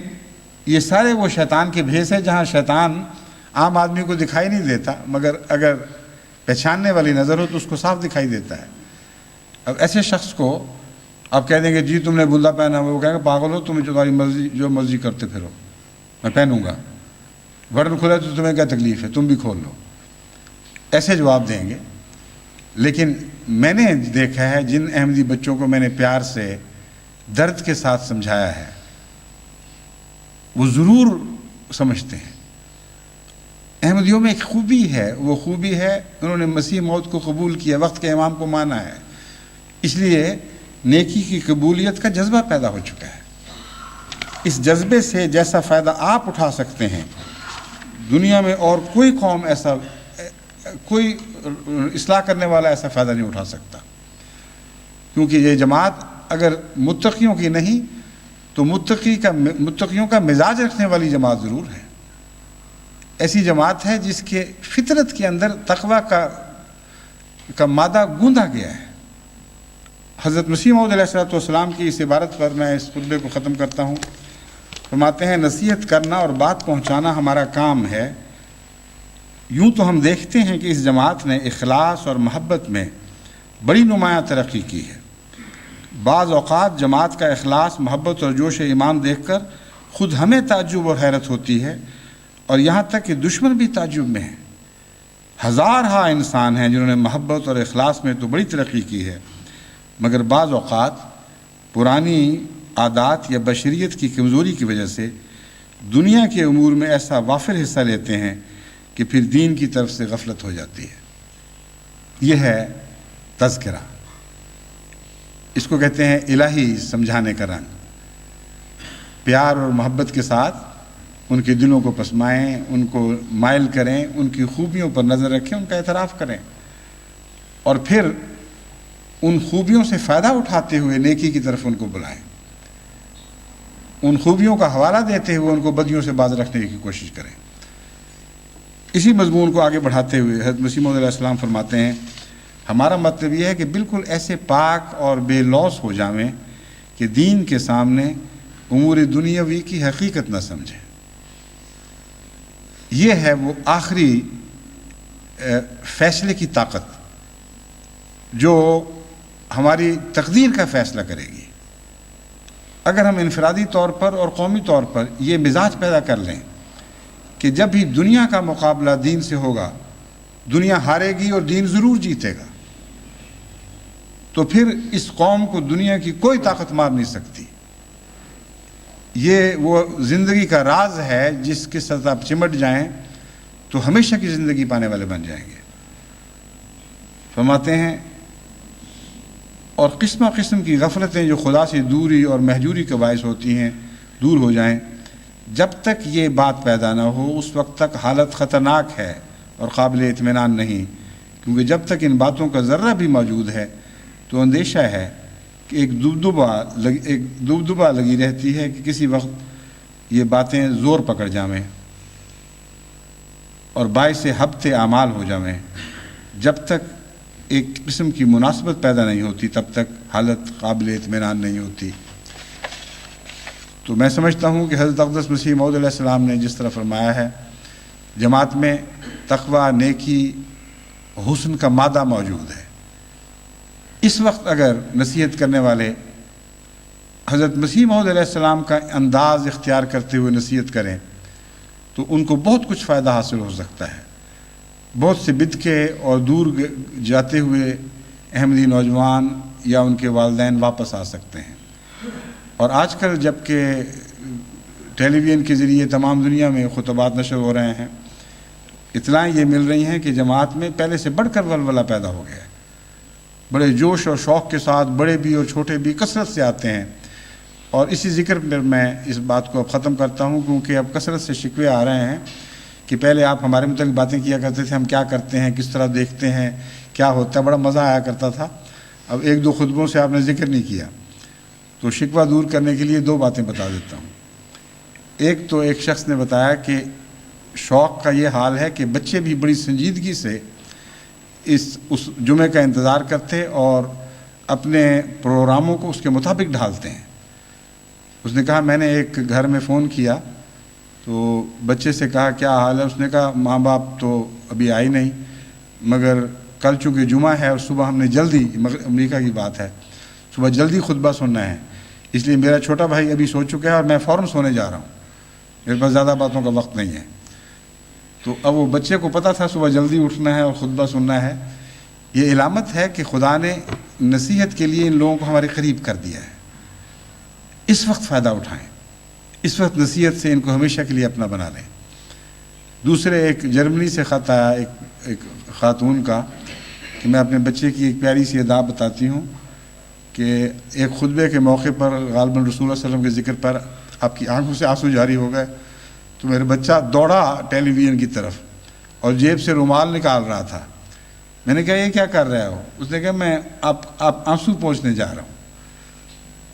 یہ سارے وہ شیطان کے بھیس ہے جہاں شیطان عام آدمی کو دکھائی نہیں دیتا، مگر اگر پہچاننے والی نظر ہو تو اس کو صاف دکھائی دیتا ہے۔ اب ایسے شخص کو آپ کہہ دیں گے جی تم نے بندہ پہنا ہوا، وہ کہیں گے پاگل ہو، تمہیں تمہاری مرضی جو مرضی کرتے پھرو، میں پہنوں گا، بٹن کھلا تو تمہیں کیا تکلیف ہے، تم بھی کھول لو، ایسے جواب دیں گے۔ لیکن میں نے دیکھا ہے جن احمدی بچوں کو میں نے پیار سے درد کے ساتھ سمجھایا ہے، وہ ضرور سمجھتے ہیں۔ احمدیوں میں ایک خوبی ہے، وہ خوبی ہے انہوں نے مسیح موت کو قبول کیا، وقت کے امام کو مانا ہے، اس لیے نیکی کی قبولیت کا جذبہ پیدا ہو چکا ہے۔ اس جذبے سے جیسا فائدہ آپ اٹھا سکتے ہیں، دنیا میں اور کوئی قوم ایسا، کوئی اصلاح کرنے والا ایسا فائدہ نہیں اٹھا سکتا، کیونکہ یہ جماعت اگر متقیوں کی نہیں تو متقیوں کا مزاج رکھنے والی جماعت ضرور ہے۔ ایسی جماعت ہے جس کے فطرت کے اندر تقوی کا مادہ گوندا گیا ہے۔ حضرت مسیح موعود علیہ السلام کی اس عبارت پر میں اس خطبے کو ختم کرتا ہوں۔ فرماتے ہیں نصیحت کرنا اور بات پہنچانا ہمارا کام ہے۔ یوں تو ہم دیکھتے ہیں کہ اس جماعت نے اخلاص اور محبت میں بڑی نمایاں ترقی کی ہے۔ بعض اوقات جماعت کا اخلاص، محبت اور جوش ایمان دیکھ کر خود ہمیں تعجب اور حیرت ہوتی ہے، اور یہاں تک کہ دشمن بھی تعجب میں ہیں۔ ہزارہا انسان ہیں جنہوں نے محبت اور اخلاص میں تو بڑی ترقی کی ہے، مگر بعض اوقات پرانی عادات یا بشریت کی کمزوری کی وجہ سے دنیا کے امور میں ایسا وافر حصہ لیتے ہیں کہ پھر دین کی طرف سے غفلت ہو جاتی ہے۔ یہ ہے تذکرہ، اس کو کہتے ہیں الہی سمجھانے کا رنگ۔ پیار اور محبت کے ساتھ ان کے دلوں کو پسمائیں، ان کو مائل کریں، ان کی خوبیوں پر نظر رکھیں، ان کا اعتراف کریں، اور پھر ان خوبیوں سے فائدہ اٹھاتے ہوئے نیکی کی طرف ان کو بلائیں، ان خوبیوں کا حوالہ دیتے ہوئے ان کو بدیوں سے باز رکھنے کی کوشش کریں۔ اسی مضمون کو آگے بڑھاتے ہوئے حضرت مسیح موعود علیہ السلام فرماتے ہیں ہمارا مطلب یہ ہے کہ بالکل ایسے پاک اور بے لوث ہو جاویں کہ دین کے سامنے امور دنیاوی کی حقیقت نہ سمجھیں۔ یہ ہے وہ آخری فیصلے کی طاقت جو ہماری تقدیر کا فیصلہ کرے گی۔ اگر ہم انفرادی طور پر اور قومی طور پر یہ مزاج پیدا کر لیں کہ جب بھی دنیا کا مقابلہ دین سے ہوگا دنیا ہارے گی اور دین ضرور جیتے گا، تو پھر اس قوم کو دنیا کی کوئی طاقت مار نہیں سکتی۔ یہ وہ زندگی کا راز ہے جس کے ساتھ آپ چمٹ جائیں تو ہمیشہ کی زندگی پانے والے بن جائیں گے۔ فرماتے ہیں اور قسم قسم کی غفلتیں جو خدا سے دوری اور مہجوری کا باعث ہوتی ہیں دور ہو جائیں، جب تک یہ بات پیدا نہ ہو اس وقت تک حالت خطرناک ہے اور قابل اطمینان نہیں، کیونکہ جب تک ان باتوں کا ذرہ بھی موجود ہے تو اندیشہ ہے کہ ایک دبدبا لگی رہتی ہے کہ کسی وقت یہ باتیں زور پکڑ جائیں اور باعث حبط اعمال ہو جائیں۔ جب تک ایک قسم کی مناسبت پیدا نہیں ہوتی تب تک حالت قابل اطمینان نہیں ہوتی۔ تو میں سمجھتا ہوں کہ حضرت اقدس مسیح موعود علیہ السلام نے جس طرح فرمایا ہے، جماعت میں تقویٰ، نیکی، حسن کا مادہ موجود ہے۔ اس وقت اگر نصیحت کرنے والے حضرت مسیح موعود علیہ السلام کا انداز اختیار کرتے ہوئے نصیحت کریں تو ان کو بہت کچھ فائدہ حاصل ہو سکتا ہے۔ بہت سے بدکے اور دور جاتے ہوئے احمدی نوجوان یا ان کے والدین واپس آ سکتے ہیں۔ اور آج کل جب کہ ٹیلی ویژن کے ذریعے تمام دنیا میں خطبات نشر ہو رہے ہیں، اطلاعیں یہ مل رہی ہیں کہ جماعت میں پہلے سے بڑھ کر ولولہ پیدا ہو گیا ہے۔ بڑے جوش اور شوق کے ساتھ بڑے بھی اور چھوٹے بھی کثرت سے آتے ہیں۔ اور اسی ذکر پر میں اس بات کو اب ختم کرتا ہوں، کیونکہ اب کثرت سے شکوے آ رہے ہیں کہ پہلے آپ ہمارے متعلق باتیں کیا کرتے تھے، ہم کیا کرتے ہیں، کس طرح دیکھتے ہیں، کیا ہوتا ہے، بڑا مزہ آیا کرتا تھا۔ اب ایک دو خطبوں سے آپ نے ذکر نہیں کیا، تو شکوہ دور کرنے کے لیے دو باتیں بتا دیتا ہوں۔ ایک تو ایک شخص نے بتایا کہ شوق کا یہ حال ہے کہ بچے بھی بڑی سنجیدگی سے اس جمعے کا انتظار کرتے اور اپنے پروگراموں کو اس کے مطابق ڈھالتے ہیں۔ اس نے کہا میں نے ایک گھر میں فون کیا تو بچے سے کہا کیا حال ہے، اس نے کہا ماں باپ تو ابھی آئی نہیں، مگر کل چونکہ جمعہ ہے اور صبح ہم نے جلدی، امریکہ کی بات ہے، صبح جلدی خطبہ سننا ہے، اس لیے میرا چھوٹا بھائی ابھی سو چکا ہے اور میں فوراً سونے جا رہا ہوں، میرے پاس زیادہ باتوں کا وقت نہیں ہے۔ تو اب وہ بچے کو پتہ تھا صبح جلدی اٹھنا ہے اور خطبہ سننا ہے۔ یہ علامت ہے کہ خدا نے نصیحت کے لیے ان لوگوں کو ہمارے قریب کر دیا ہے۔ اس وقت فائدہ اٹھائیں، اس وقت نصیحت سے ان کو ہمیشہ کے لیے اپنا بنا لیں۔ دوسرے ایک جرمنی سے خط آیا ایک خاتون کا کہ میں اپنے بچے کی ایک پیاری سی ادا بتاتی ہوں کہ ایک خطبے کے موقع پر غالباً رسول اللہ صلی اللہ علیہ وسلم کے ذکر پر آپ کی آنکھوں سے آنسو جاری ہو گئے تو میرا بچہ دوڑا ٹیلی ویژن کی طرف اور جیب سے رومال نکال رہا تھا۔ میں نے کہا یہ کیا کر رہے ہو؟ اس نے کہا میں آپ آنسو پہنچنے جا رہا ہوں۔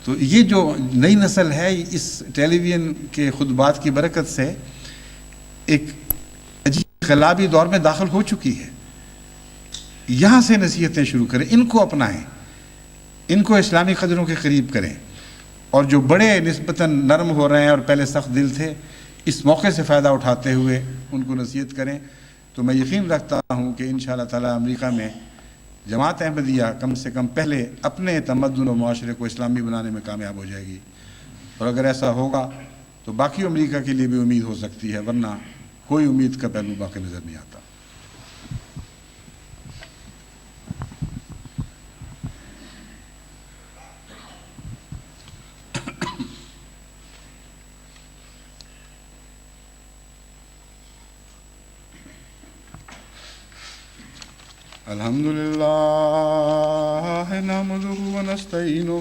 تو یہ جو نئی نسل ہے اس ٹیلی ویژن کے خطبات کی برکت سے ایک عجیب انقلابی دور میں داخل ہو چکی ہے۔ یہاں سے نصیحتیں شروع کریں، ان کو اپنائیں، ان کو اسلامی قدروں کے قریب کریں، اور جو بڑے نسبتاً نرم ہو رہے ہیں اور پہلے سخت دل تھے اس موقع سے فائدہ اٹھاتے ہوئے ان کو نصیحت کریں۔ تو میں یقین رکھتا ہوں کہ انشاءاللہ تعالی امریکہ میں جماعت احمدیہ کم سے کم پہلے اپنے تمدن و معاشرے کو اسلامی بنانے میں کامیاب ہو جائے گی، اور اگر ایسا ہوگا تو باقی امریکہ کے لیے بھی امید ہو سکتی ہے، ورنہ کوئی امید کا پہلو باقی نظر نہیں آتا۔ الحمدللہ نحمدہ ونستعینہ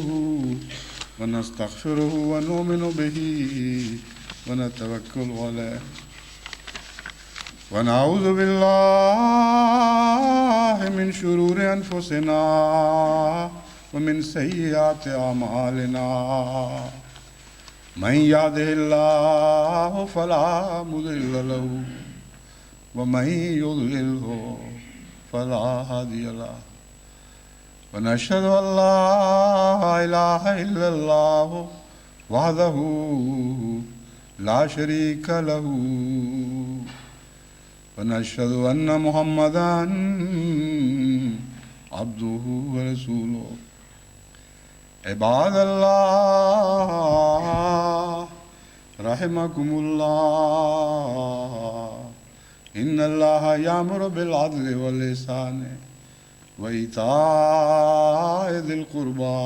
ونستغفرہ ونؤمن بہ ونتوکل علیہ ونعوذ باللہ من شرور انفسنا ومن سیئات اعمالنا من یہدہ اللہ فلا مضل لہ ومن یضللہ فلا هادي له ونشهد أن لا إله إلا الله وحده لا شريك له ونشهد أن محمدا عبده ورسوله عباد الله رحمكم الله ان اللہ یامر بالعدل والإحسان وإیتاء ذی القربى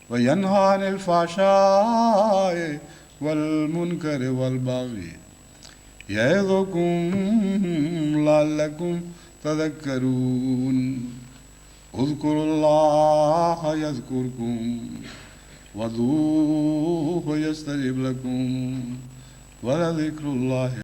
وینہا عن الفحشاء والمنکر والبغی یعظکم لعلکم تذکرون اذکروا اللہ یذکرکم وادعوہ یستجب لکم ولذکر اللہ